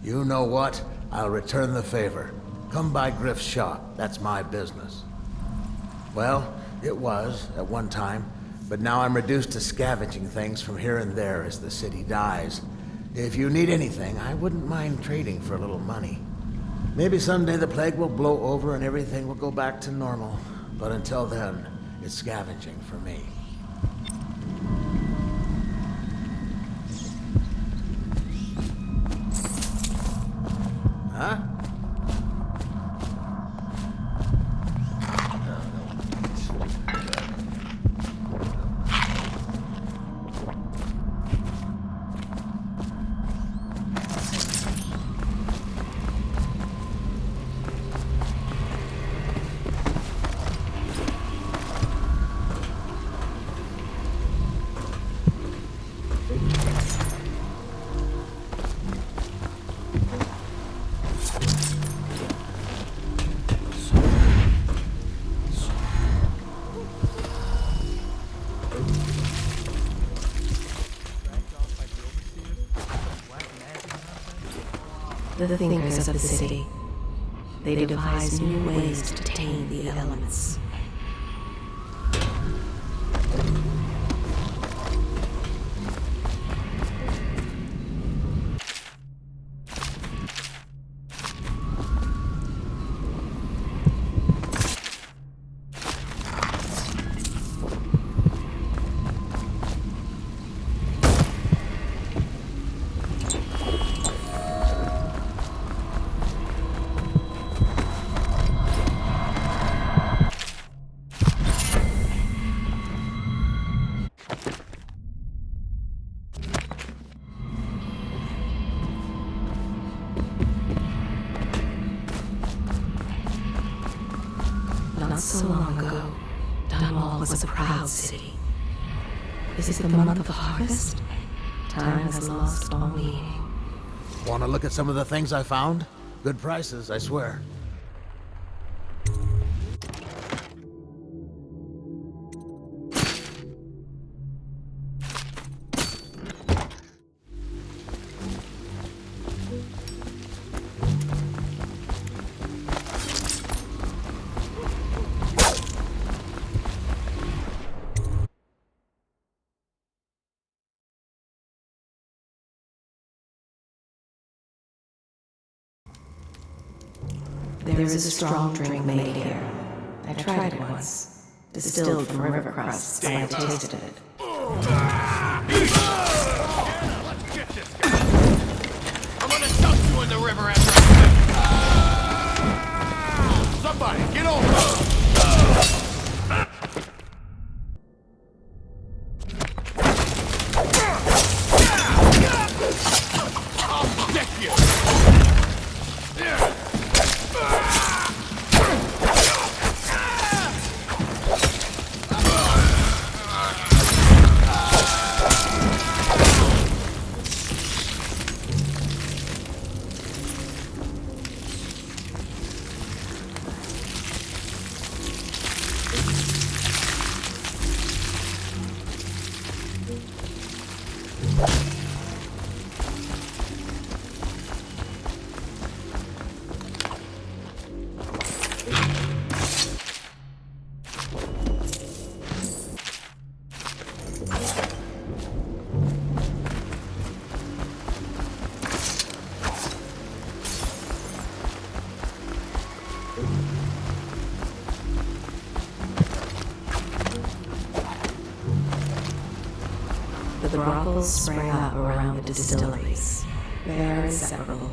You know what? I'll return the favor. Come by Griff's shop. That's my business. Well, it was, at one time, but now I'm reduced to scavenging things from here and there as the city dies. If you need anything, I wouldn't mind trading for a little money. Maybe someday the plague will blow over and everything will go back to normal. But until then, it's scavenging for me. Huh? The thinkers of the city. They devise new ways to tame the elements. Not so long ago, Dunwall was a proud city. Is it the month of harvest? Time has lost all meaning. Want to look at some of the things I found? Good prices, I swear. There is a strong drink made here. I tried it once. Distilled from river crusts, and I tasted it. I'm gonna dump you in the river after somebody, get over! I'll stick you! The brothels sprang up around the distilleries. They are inseparable.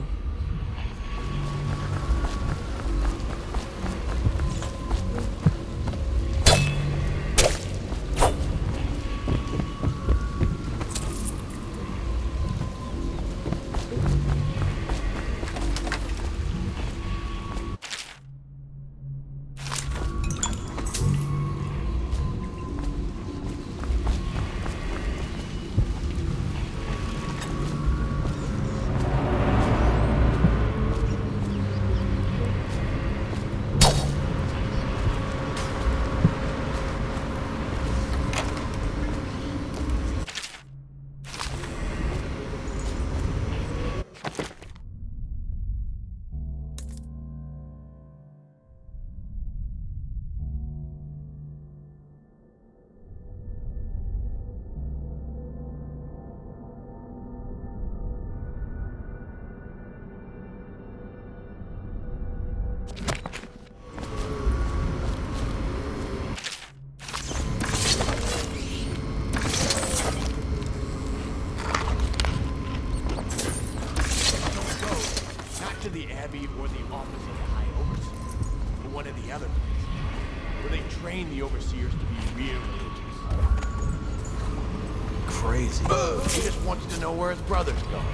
crazy. He just wants to know where his brother's going.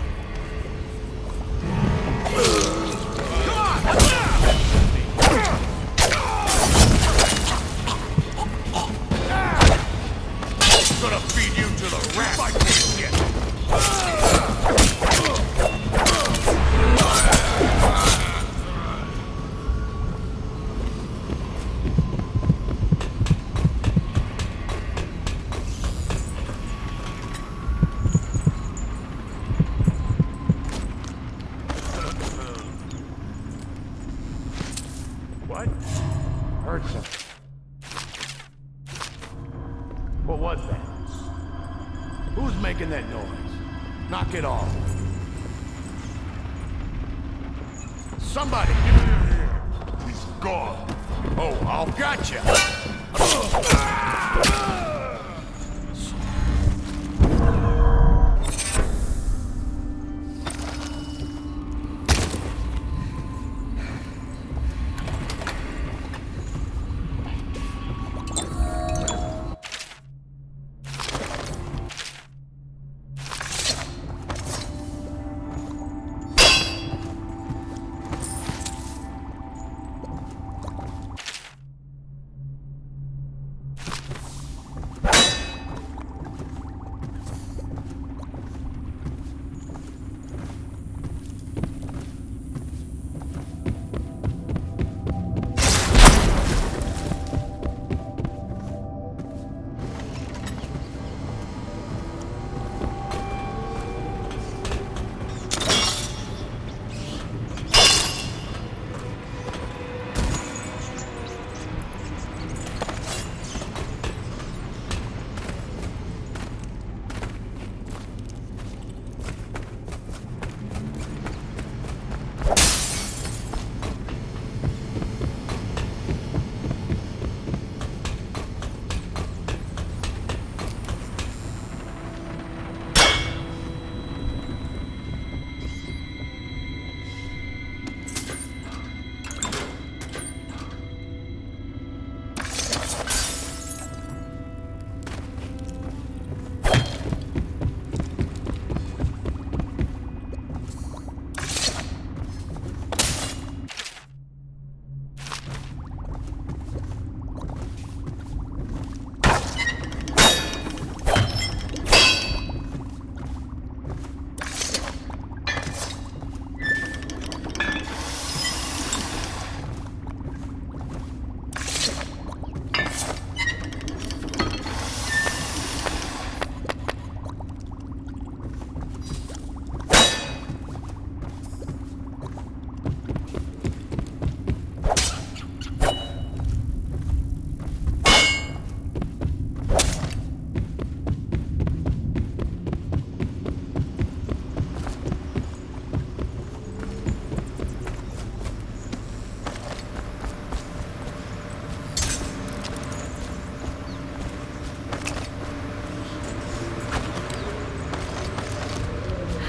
Gonna feed you to the rats. I can't get. What? Heard something. What was that? Who's making that noise? Knock it off. Somebody, get in here. He's gone. Oh, I'll gotcha.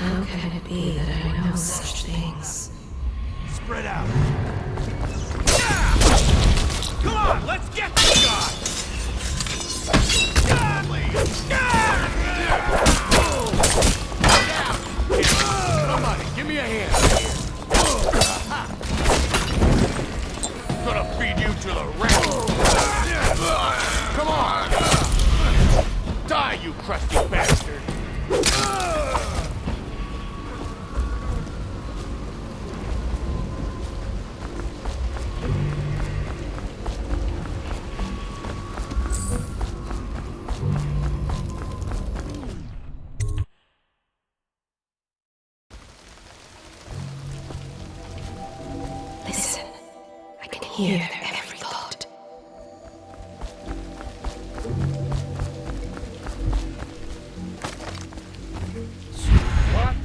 How can it be that I know such things? Spread out. Come on, let's get this guy! Somebody, give me a hand. Gonna feed you to the rats. Come on. Die, you crusty bastard. Listen, I can hear their every thought. What?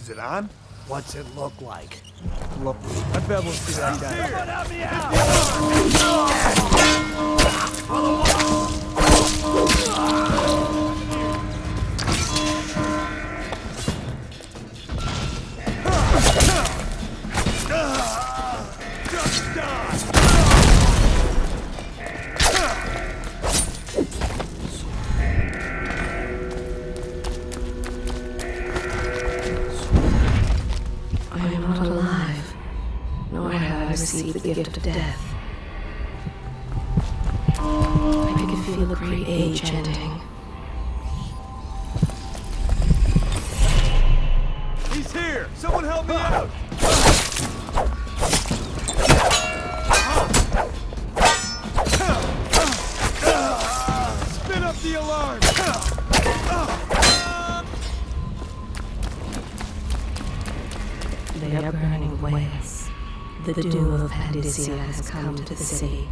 Is it on? What's it look like? Look, I bet we'll see that guy. Someone help me out! I am not alive, nor have I received the gift of death. I can feel a great age ending. He's here! Someone help me out! Spin up the alarm! They are burning whales. The doom of Pandysia has come to the city.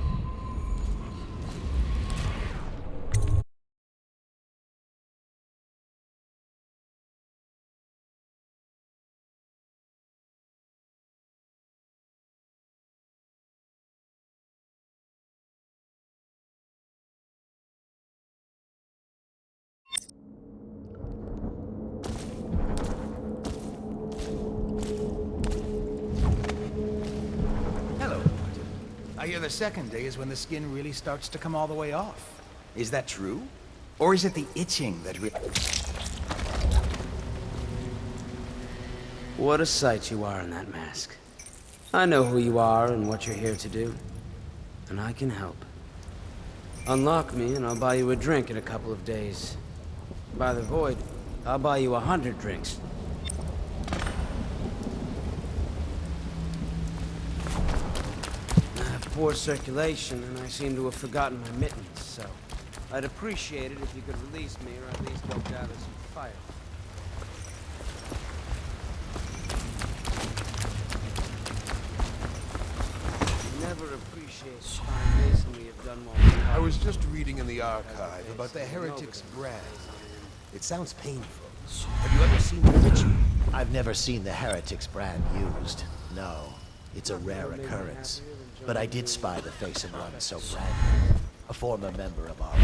I hear the second day is when the skin really starts to come all the way off. Is that true? Or is it the itching that What a sight you are in that mask. I know who you are and what you're here to do. And I can help. Unlock me and I'll buy you a drink in a couple of days. By the void, I'll buy you 100 drinks. Poor circulation, and I seem to have forgotten my mittens, so I'd appreciate it if you could release me, or at least go gather some fire. Never appreciate the fine masonry of Dunwall. I was just reading in the archive about the heretic's brand. It sounds painful. Have you ever seen the ritual? I've never seen the heretic's brand used. No, it's a rare occurrence. But I did spy the face of one so branded, a former member of our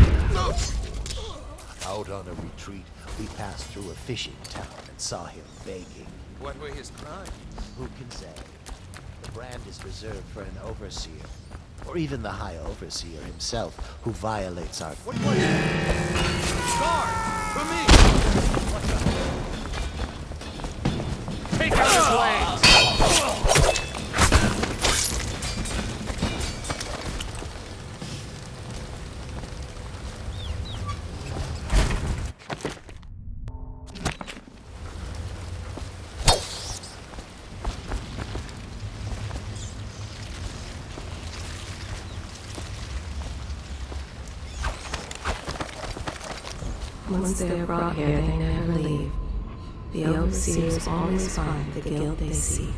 Out on a retreat, we passed through a fishing town and saw him begging. What were his crimes? Who can say? The brand is reserved for an overseer, or even the High Overseer himself, who violates our... What was it? Guard! For me! Take out his legs! Once they are brought here, they never leave. The overseers always find the guilt they seek.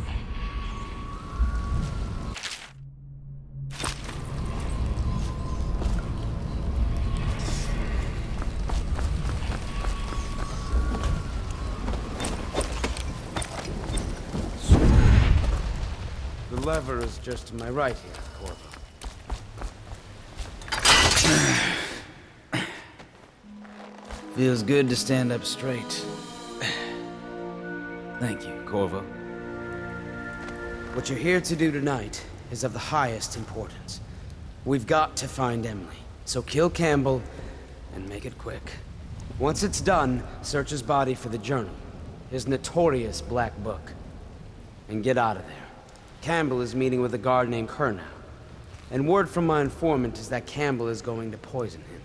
The lever is just to my right here, Corvo. Feels good to stand up straight. Thank you, Corvo. What you're here to do tonight is of the highest importance. We've got to find Emily, so kill Campbell and make it quick. Once it's done, search his body for the journal, his notorious black book, and get out of there. Campbell is meeting with a guard named Kernow, and word from my informant is that Campbell is going to poison him.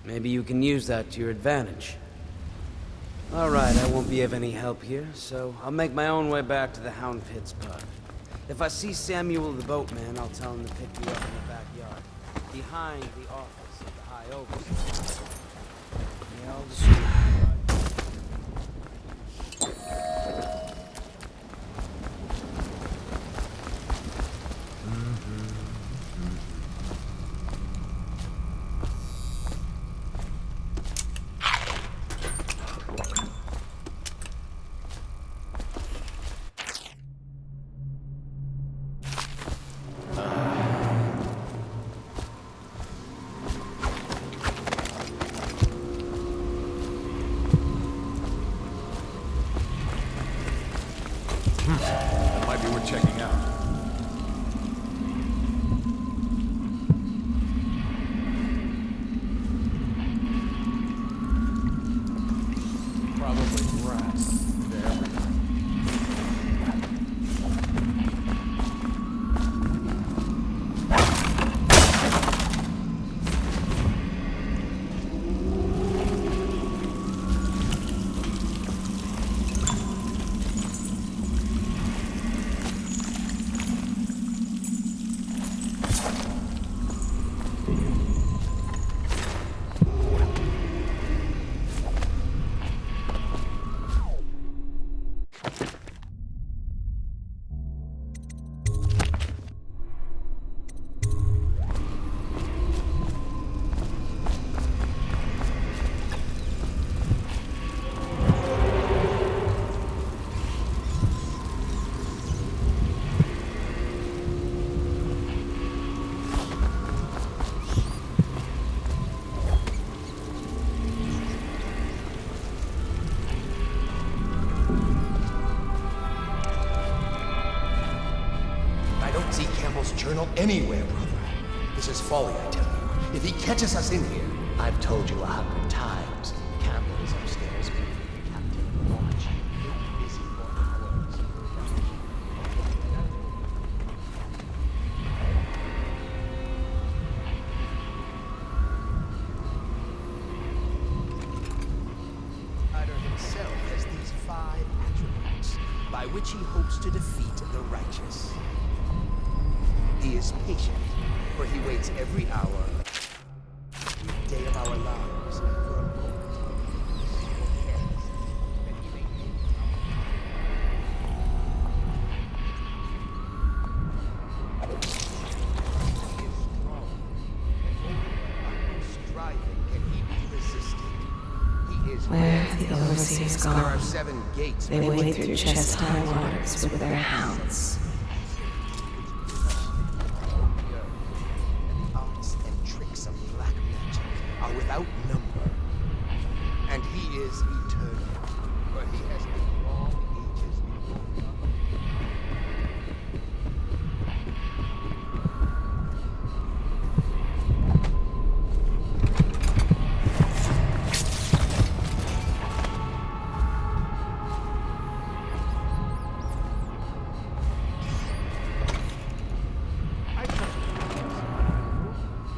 Maybe you can use that to your advantage. All right, I won't be of any help here, so I'll make my own way back to the Hound Pits Pub. If I see Samuel the boatman, I'll tell him to pick you up in the backyard, behind the office of the High Overseer. anywhere, brother. This is folly, I tell you. If he catches us in here, I've told you 100 times. Campbell is upstairs. Captain Watch. Busy for hours. Himself has these 5 attributes by which he hopes to defeat the righteous. He is patient, for he waits every hour, every day of our lives, for a moment. He is strong, and only by utmost striving can he be resisted. He is Where have the overseers There are gone? 7 gates. They wade through chest-high waters with their hounds. Arts and tricks of black magic are without number, and he is eternal, for he has been long ages before.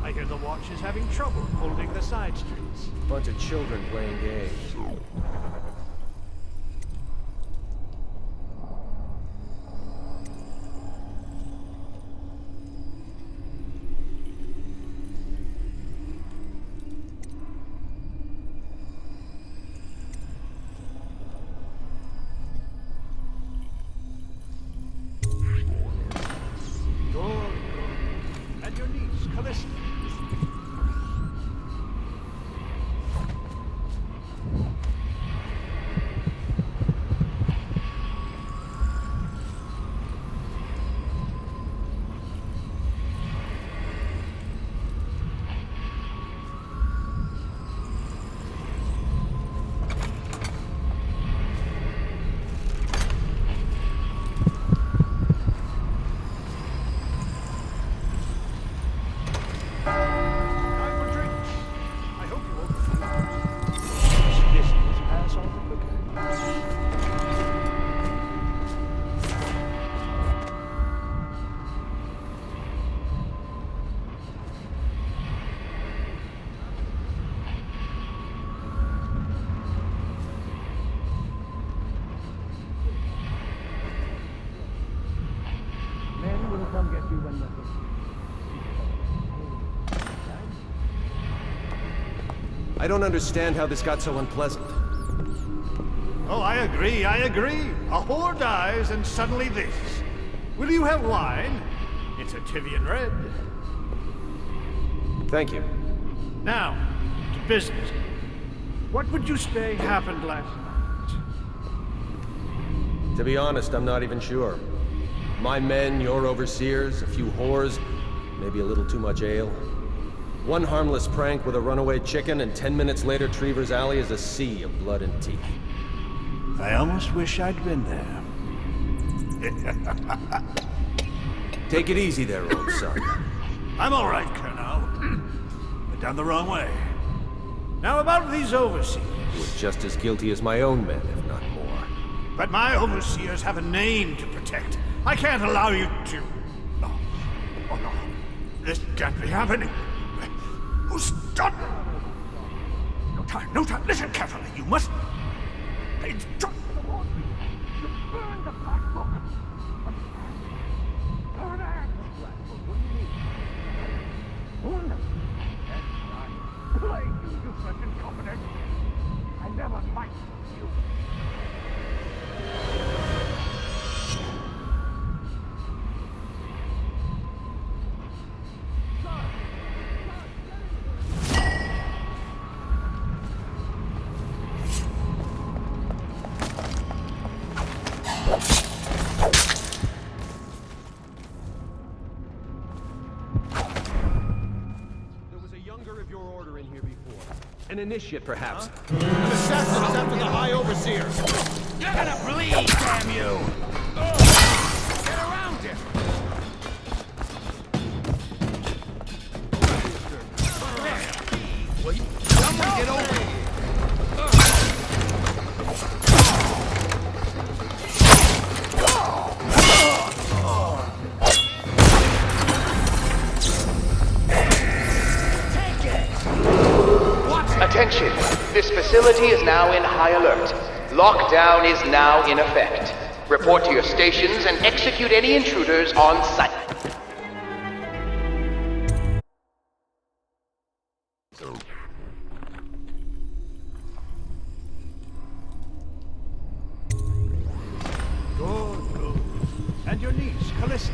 I hear the watch is having trouble holding the side streets. Bunch of children playing games. Daud, and your niece, Callista. Time for drinks. I hope you won't refuse. This is pass on the quicker. Men will come get you when nothing. I don't understand how this got so unpleasant. Oh, I agree, I agree. A whore dies and suddenly this. Will you have wine? It's a Tivian red. Thank you. Now, to business. What would you say happened last night? To be honest, I'm not even sure. My men, your overseers, a few whores, maybe a little too much ale. One harmless prank with a runaway chicken, and 10 minutes later, Trevor's Alley is a sea of blood and teeth. I almost wish I'd been there. Take it easy there, old son. I'm all right, Colonel. Went down the wrong way. Now about these overseers. You're just as guilty as my own men, if not more. But my overseers have a name to protect. I can't allow you to... No. Oh, no. This can't be happening. Who's done? No time, no time. Listen carefully. You must... Instruct the Lord Regent to burn the black book. Burn it! What do you need? Burn them. I plague you, useless incompetent. I never liked you. An initiate, perhaps. An assassin is after the High Overseer. You're gonna bleed, damn you! Get around him! facility is now in high alert. Lockdown is now in effect. Report to your stations and execute any intruders on sight. Good. And your niece, Callista.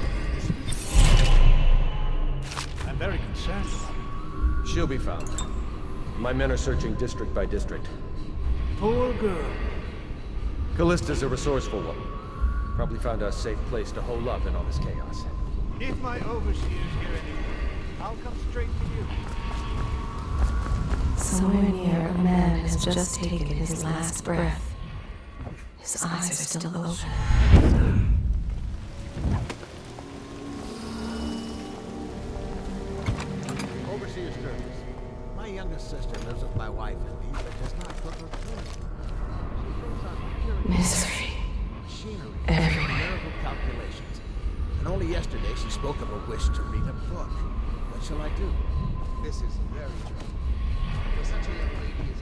I'm very concerned about her. She'll be found. My men are searching district by district. Poor girl. Callista's a resourceful woman. Probably found a safe place to hole up in all this chaos. If my overseers hear anything, I'll come straight to you. Somewhere near, a man has just taken his last breath. His eyes are still open. Overseer's service. My youngest sister lives with my wife and me, but does not cook or clean. She brings on Misery. machinery, Everywhere. miracle calculations. And only yesterday she spoke of a wish to read a book. What shall I do? This is very true. For such a young lady as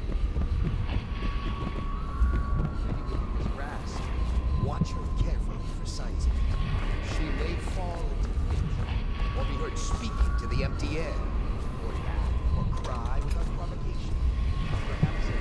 Miss Rass, watch her carefully for signs of it. She may fall into fit, or be heard speaking to the empty air, or laugh, or cry without provocation. Perhaps a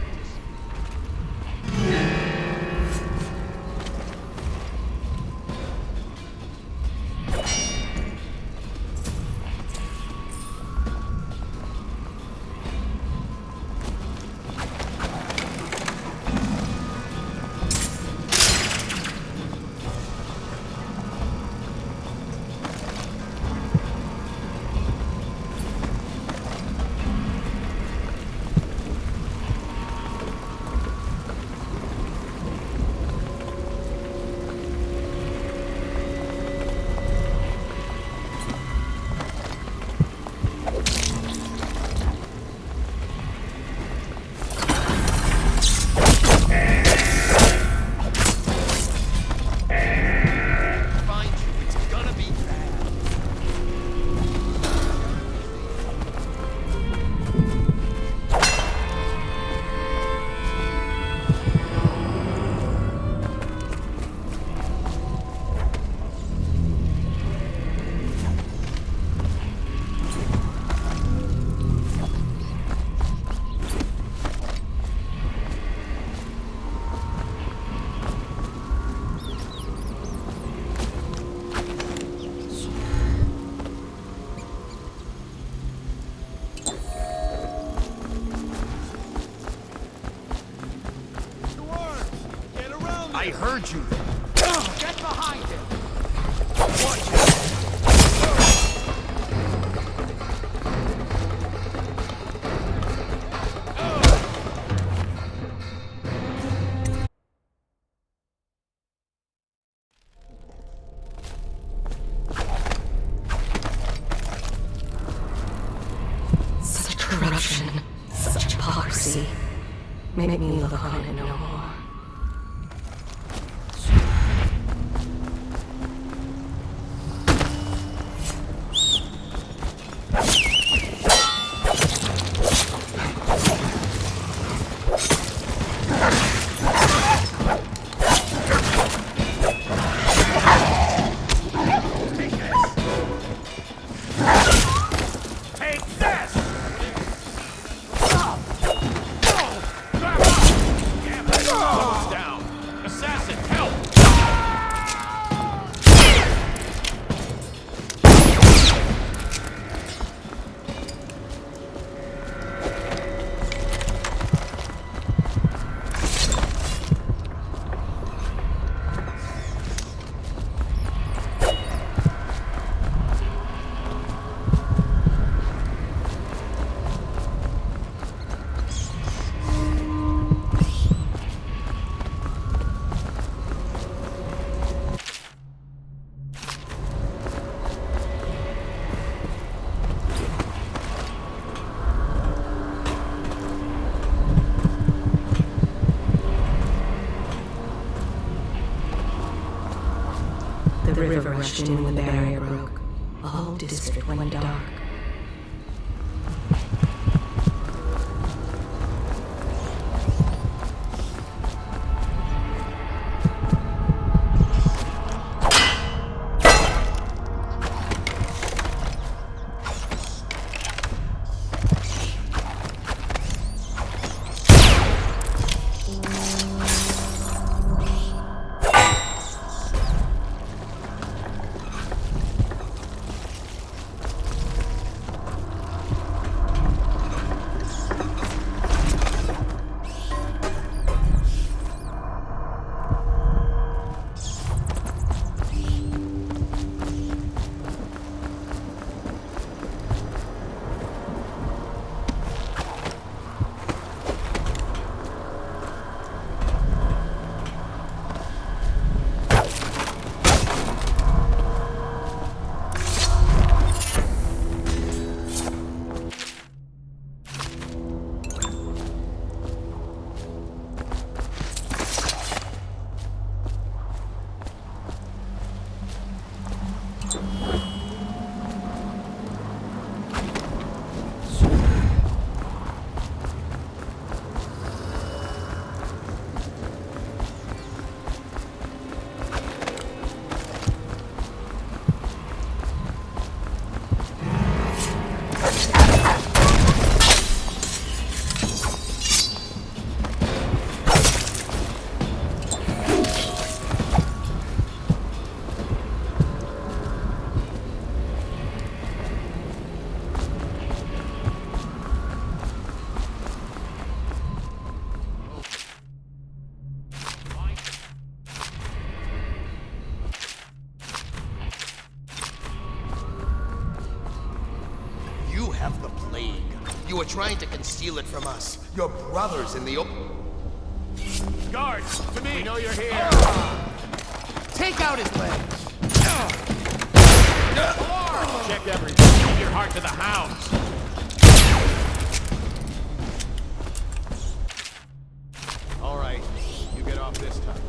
I heard you. Get behind him. Watch it. Such corruption, such hypocrisy. Make me look on it no more. The river rushed in when the barrier broke. The whole district went dark. are trying to conceal it from us. Your brothers in the Guards, to me! We know you're here! Take out his legs! Check everything. Give your heart to the hounds. All right, you get off this time.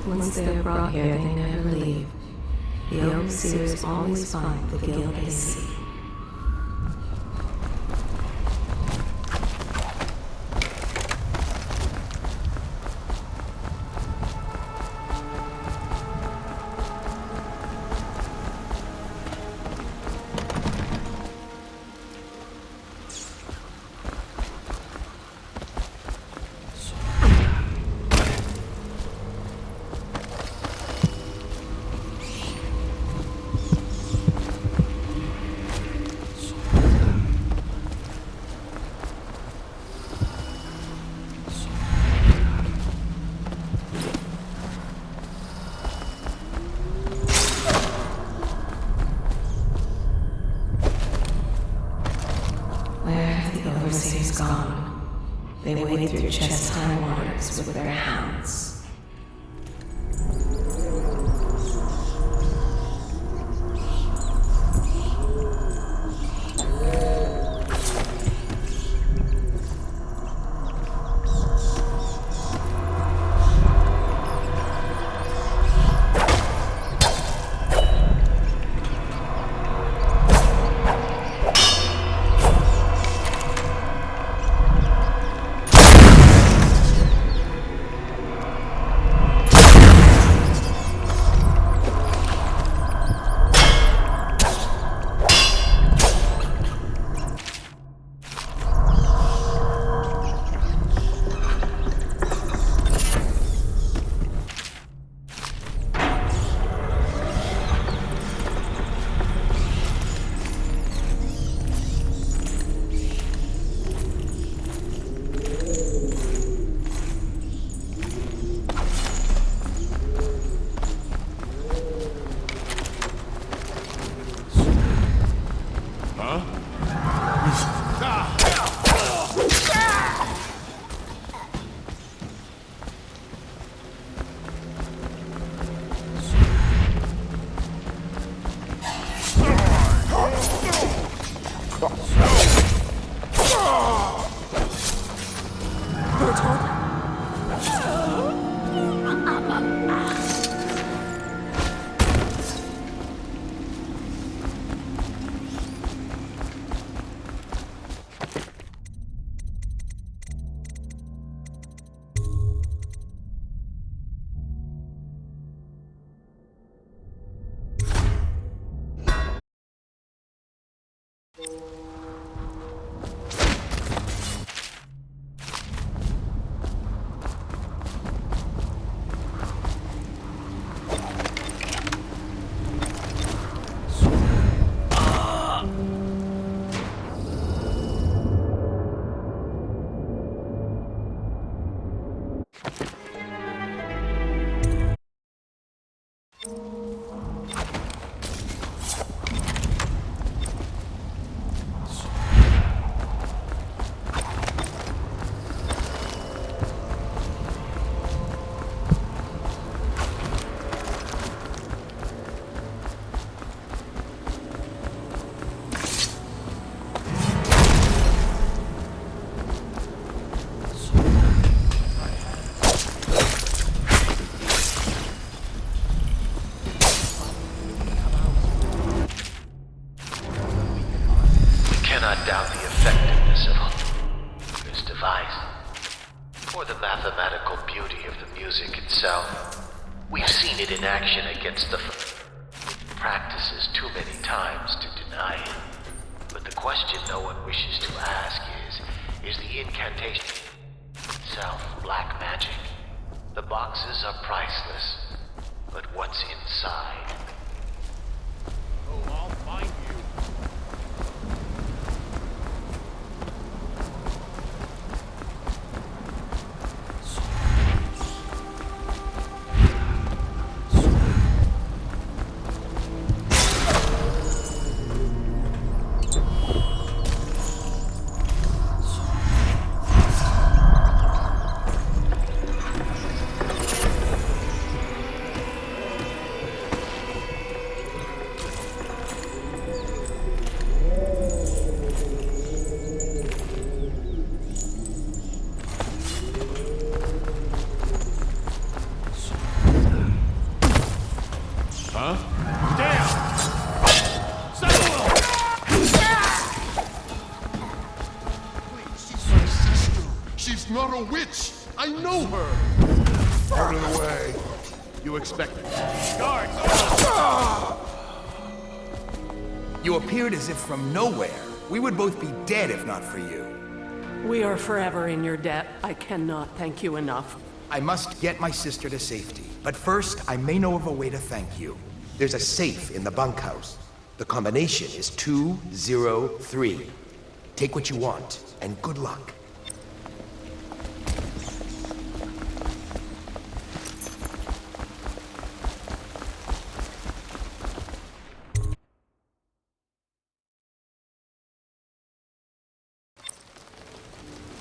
Once they are brought here, they never leave. The overseers always find the guild they seek. They wade through chest-high waters with their hounds. doubt the effectiveness of this device, or the mathematical beauty of the music itself. We've seen it in action against the practices too many times to deny it. But the question no one wishes to ask is the incantation itself black magic? The boxes are priceless, but what's inside? Oh, I'll find you. Not a witch! I know her! Out of the way. You expected. Guards! You appeared as if from nowhere. We would both be dead if not for you. We are forever in your debt. I cannot thank you enough. I must get my sister to safety. But first, I may know of a way to thank you. There's a safe in the bunkhouse. The combination is 203. Take what you want, and good luck.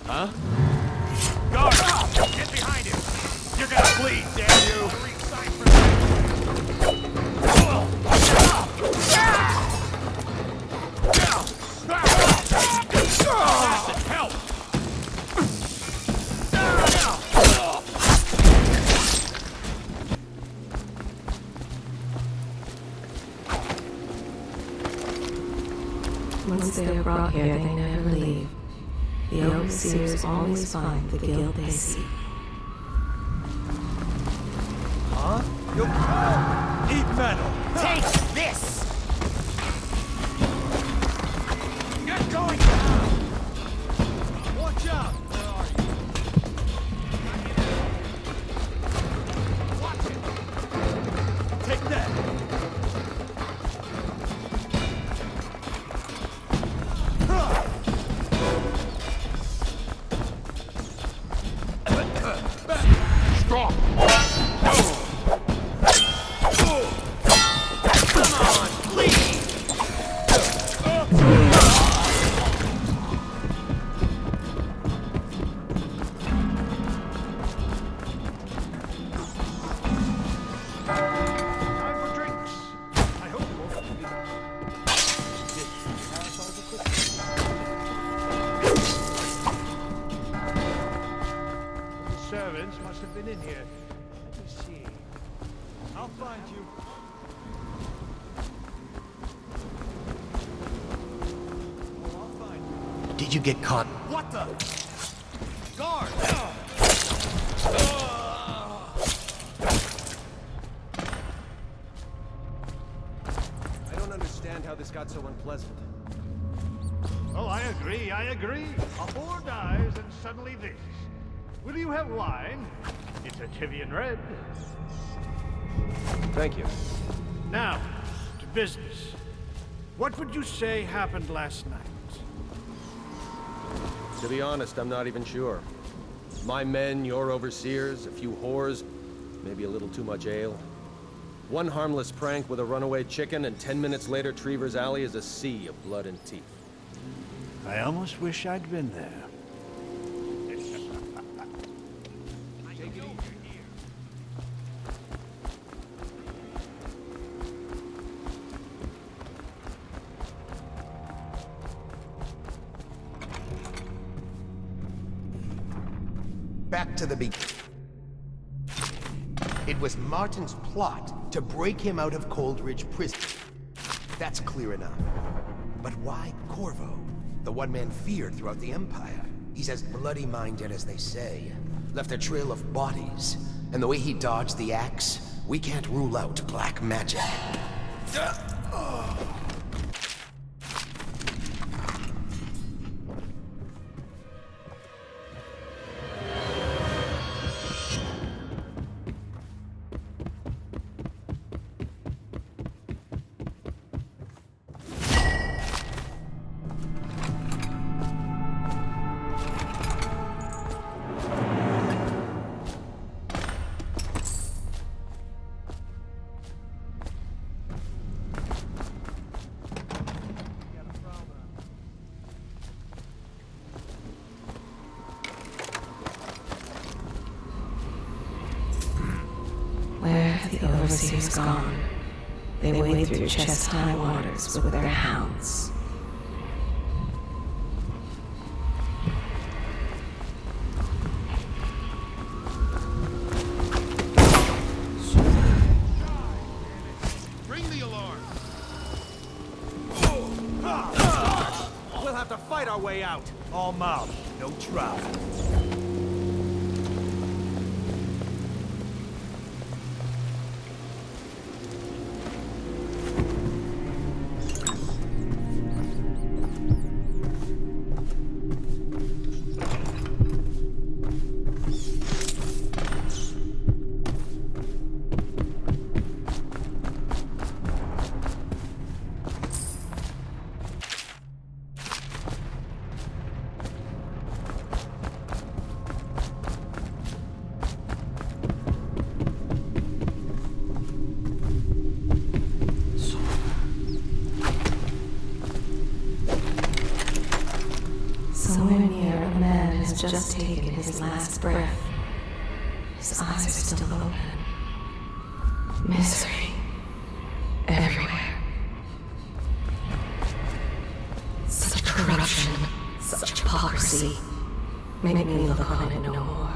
Huh? Guard! Get behind him! You're gonna bleed, damn you! Help! Once they are brought here, they never leave. The overseers always find the guild they seek. Huh? You'll eat metal! Take this! Get going now! Watch out! Where are you? Watch it! Take that! Stop! Come on, please! Time for drinks. I hope you won't be pass all the The servants must have been in here. Let me see. I'll find you. Oh, I'll find you. Did you get caught? What the? Guard! I don't understand how this got so unpleasant. Oh, I agree. A boar dies and suddenly this. Will you have wine? It's a Tivian red. Thank you. Now, to business. What would you say happened last night? To be honest, I'm not even sure. My men, your overseers, a few whores, maybe a little too much ale. One harmless prank with a runaway chicken, and 10 minutes later, Trevor's Alley is a sea of blood and teeth. I almost wish I'd been there. Back to the beginning. It was Martin's plot to break him out of Coldridge Prison. That's clear enough. But why Corvo? The one man feared throughout the Empire. He's as bloody-minded as they say. Left a trail of bodies. And the way he dodged the axe, we can't rule out black magic. Where have the overseers gone? They wade through chest-high waters with their hounds. Bring the alarm! We'll have to fight our way out. All mouth, no trout. Somewhere near, a man has just taken his last breath. His eyes are still open. Misery everywhere. Such corruption, such hypocrisy. Make me look on it no more.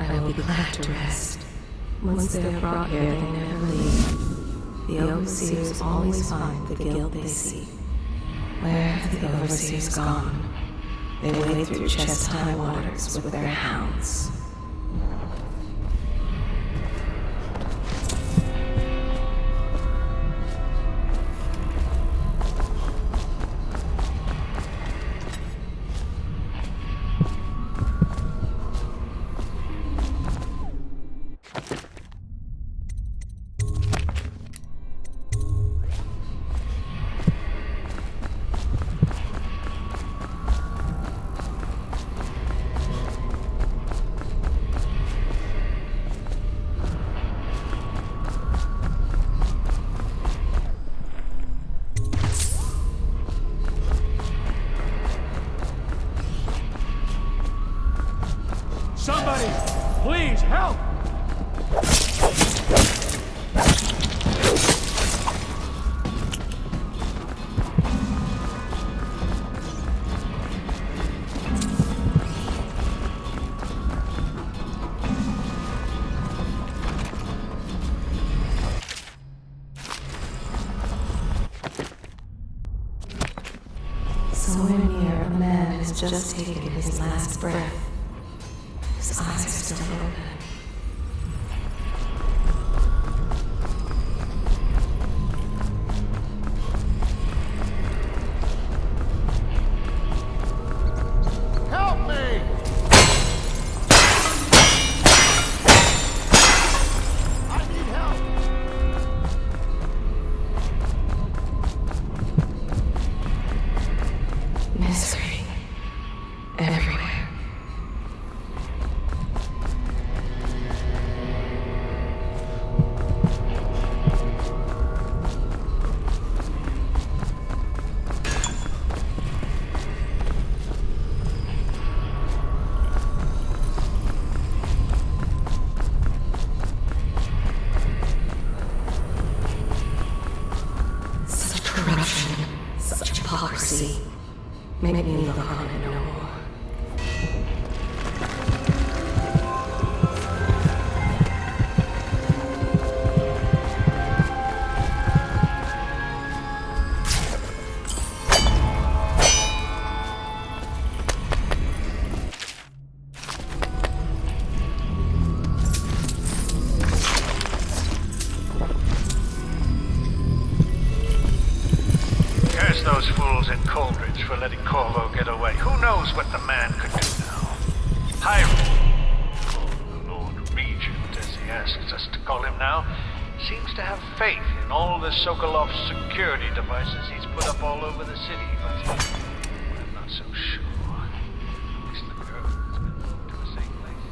I will be glad to rest. Once they are brought here, they never leave. The overseers always find the guild they seek. Where have the overseers gone? They wade through chest-high waters with their hounds. Somebody, please help! Somewhere near, a man has just taken his last breath. His eyes are still open. Help me! I need help! Misery everywhere. Such corruption, such hypocrisy. Make me look on it no more. curse those fools in Coldridge for letting Corvo get away. Who knows what the man could do now? Hyrule, or the Lord Regent, as he asks us to call him now, seems to have faith in all the Sokolov's security devices he's put up all over the city, but I'm not so sure. At least the girl has been moved to a safe place.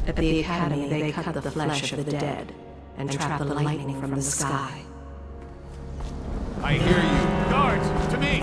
At the Academy, they cut the flesh of the dead and trap the lightning from the sky. I hear you. Guards, to me!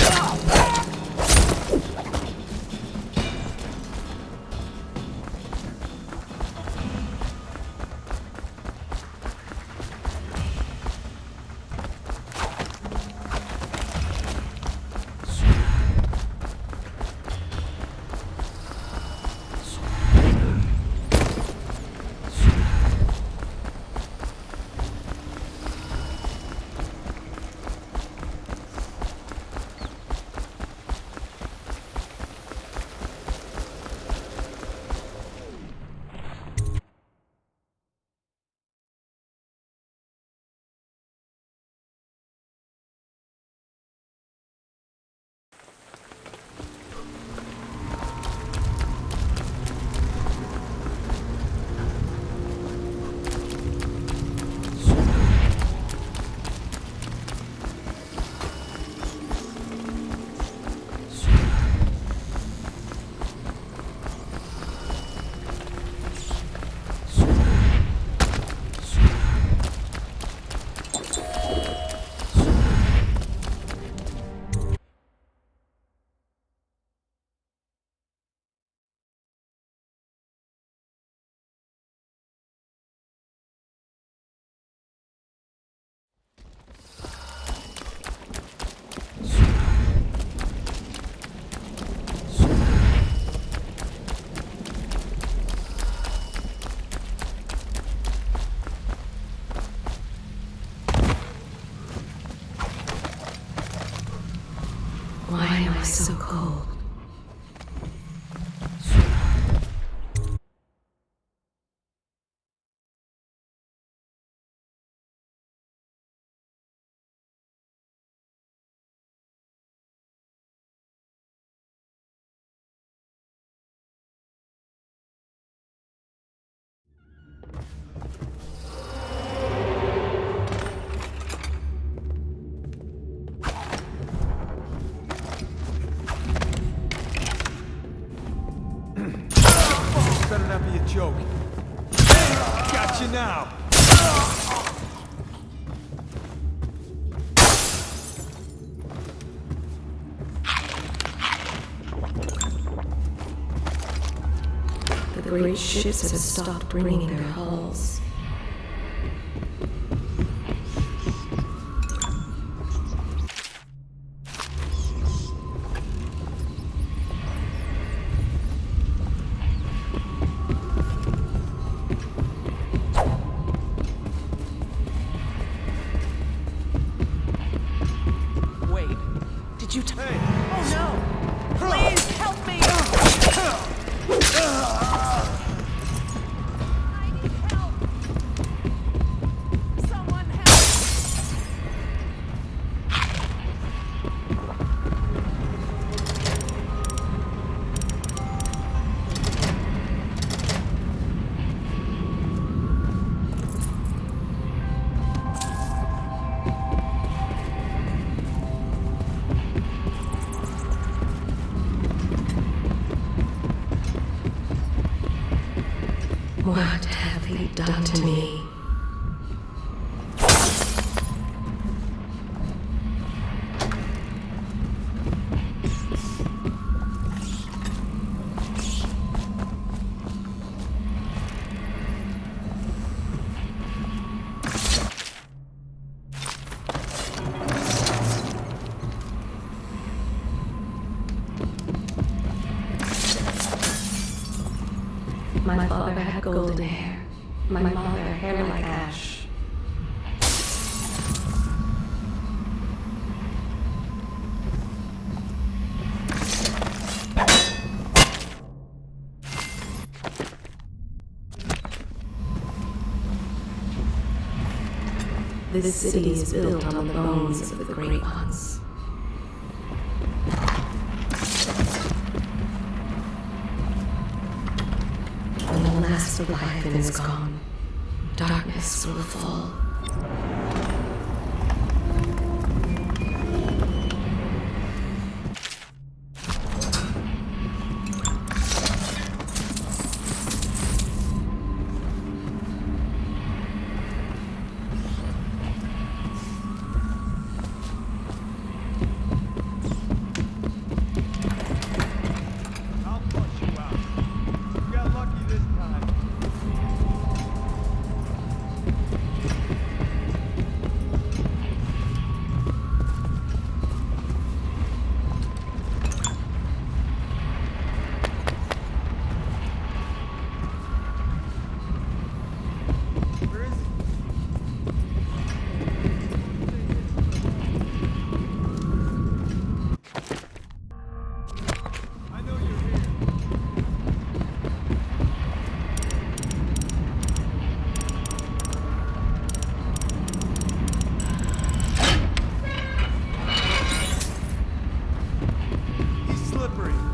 Why am I so cold? Better not be a joke. Got you now. The great ships have stopped bringing their hulls. What have you done to me? My father had golden hair. My mother, hair like ash. This city is built on the bones of the great ones. When the last Leviathan is gone, darkness will fall.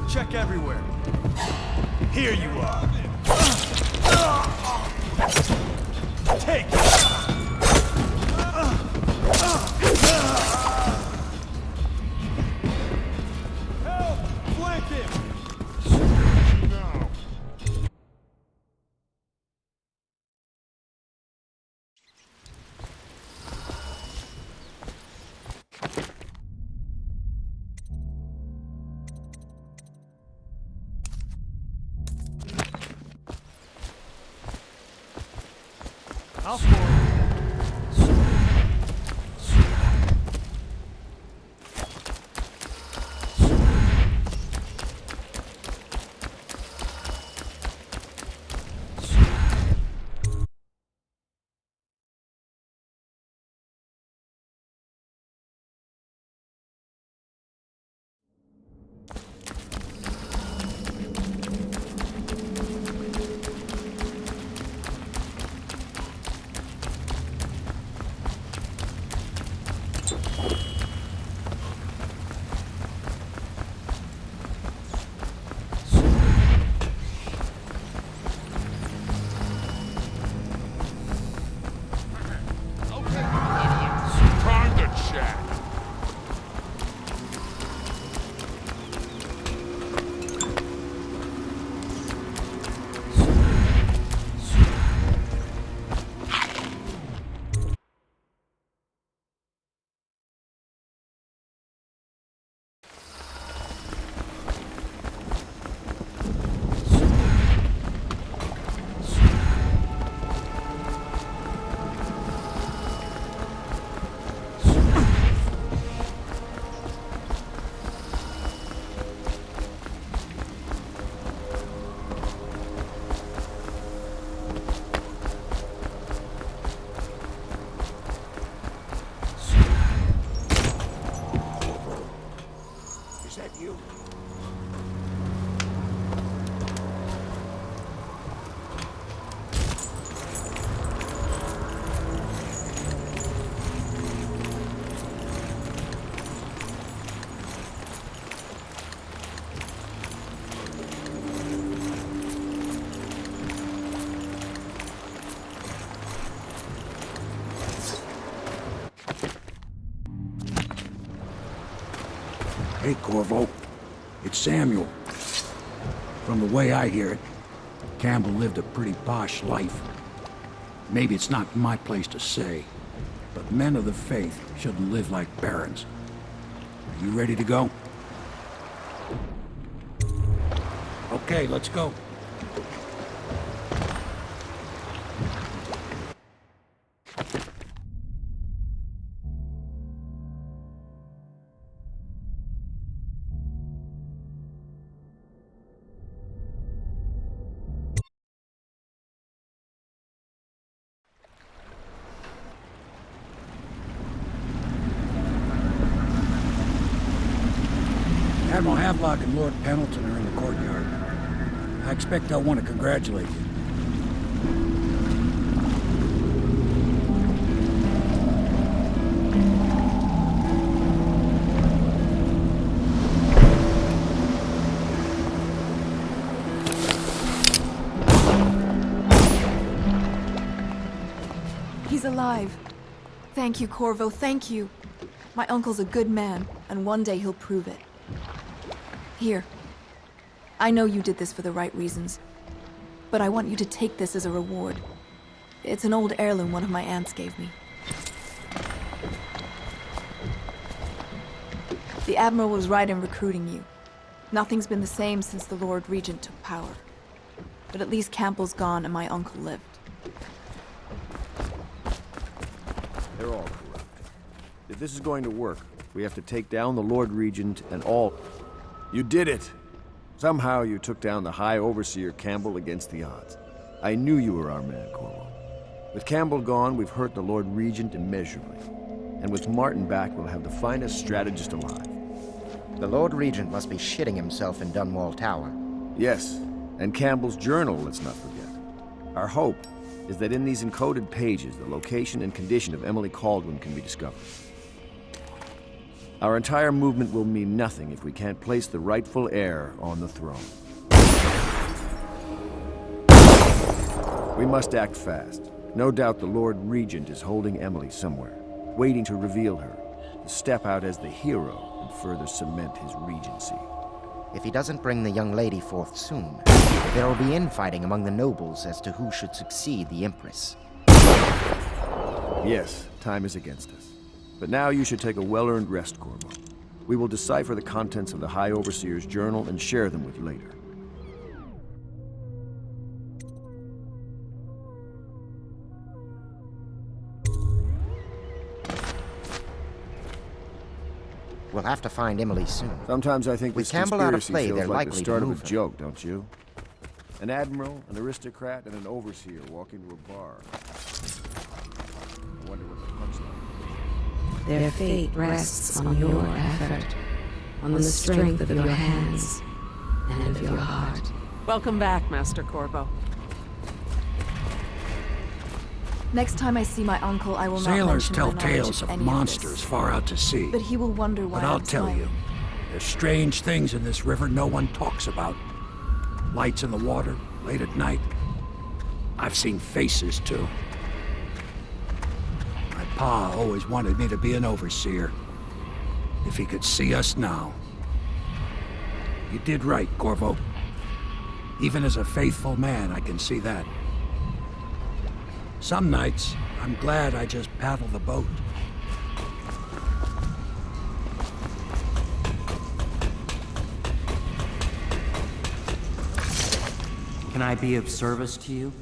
Check everywhere. Here you are. Take it. Help! Flank him! I'll score. Is that you? Hey, Corvo. It's Samuel. From the way I hear it, Campbell lived a pretty posh life. Maybe it's not my place to say, but men of the faith shouldn't live like barons. Are you ready to go? Okay, let's go. Admiral Havelock and Lord Pendleton are in the courtyard. I expect they'll want to congratulate you. He's alive. Thank you, Corvo, thank you. My uncle's a good man, and one day he'll prove it. Here. I know you did this for the right reasons, but I want you to take this as a reward. It's an old heirloom one of my aunts gave me. The Admiral was right in recruiting you. Nothing's been the same since the Lord Regent took power. But at least Campbell's gone and my uncle lived. They're all corrupt. If this is going to work, we have to take down the Lord Regent and all... You did it! Somehow you took down the High Overseer Campbell against the odds. I knew you were our man, Corvo. With Campbell gone, we've hurt the Lord Regent immeasurably. And with Martin back, we'll have the finest strategist alive. The Lord Regent must be shitting himself in Dunwall Tower. Yes, and Campbell's journal, let's not forget. Our hope is that in these encoded pages, the location and condition of Emily Kaldwin can be discovered. Our entire movement will mean nothing if we can't place the rightful heir on the throne. We must act fast. No doubt the Lord Regent is holding Emily somewhere, waiting to reveal her, to step out as the hero and further cement his regency. If he doesn't bring the young lady forth soon, there will be infighting among the nobles as to who should succeed the Empress. Yes, time is against us. But now you should take a well-earned rest, Corvo. We will decipher the contents of the High Overseer's journal and share them with you later. We'll have to find Emily soon. Sometimes I think with this Campbell out of conspiracy play, feels they're like the likely start to of move a her. joke, don't you? An admiral, an aristocrat, and an overseer walk into a bar. I wonder what the punchline is. Their fate rests on your effort, on the strength of your hands, and of your heart. Welcome back, Master Corvo. Next time I see my uncle, I will not Sailors mention tell my knowledge tales of any monsters this. far out to sea. But he will wonder why But I'll I'm tell smiling. you, there's strange things in this river no one talks about. Lights in the water, late at night. I've seen faces, too. My pa always wanted me to be an overseer. If he could see us now. You did right, Corvo. Even as a faithful man, I can see that. Some nights, I'm glad I just paddle the boat. Can I be of service to you?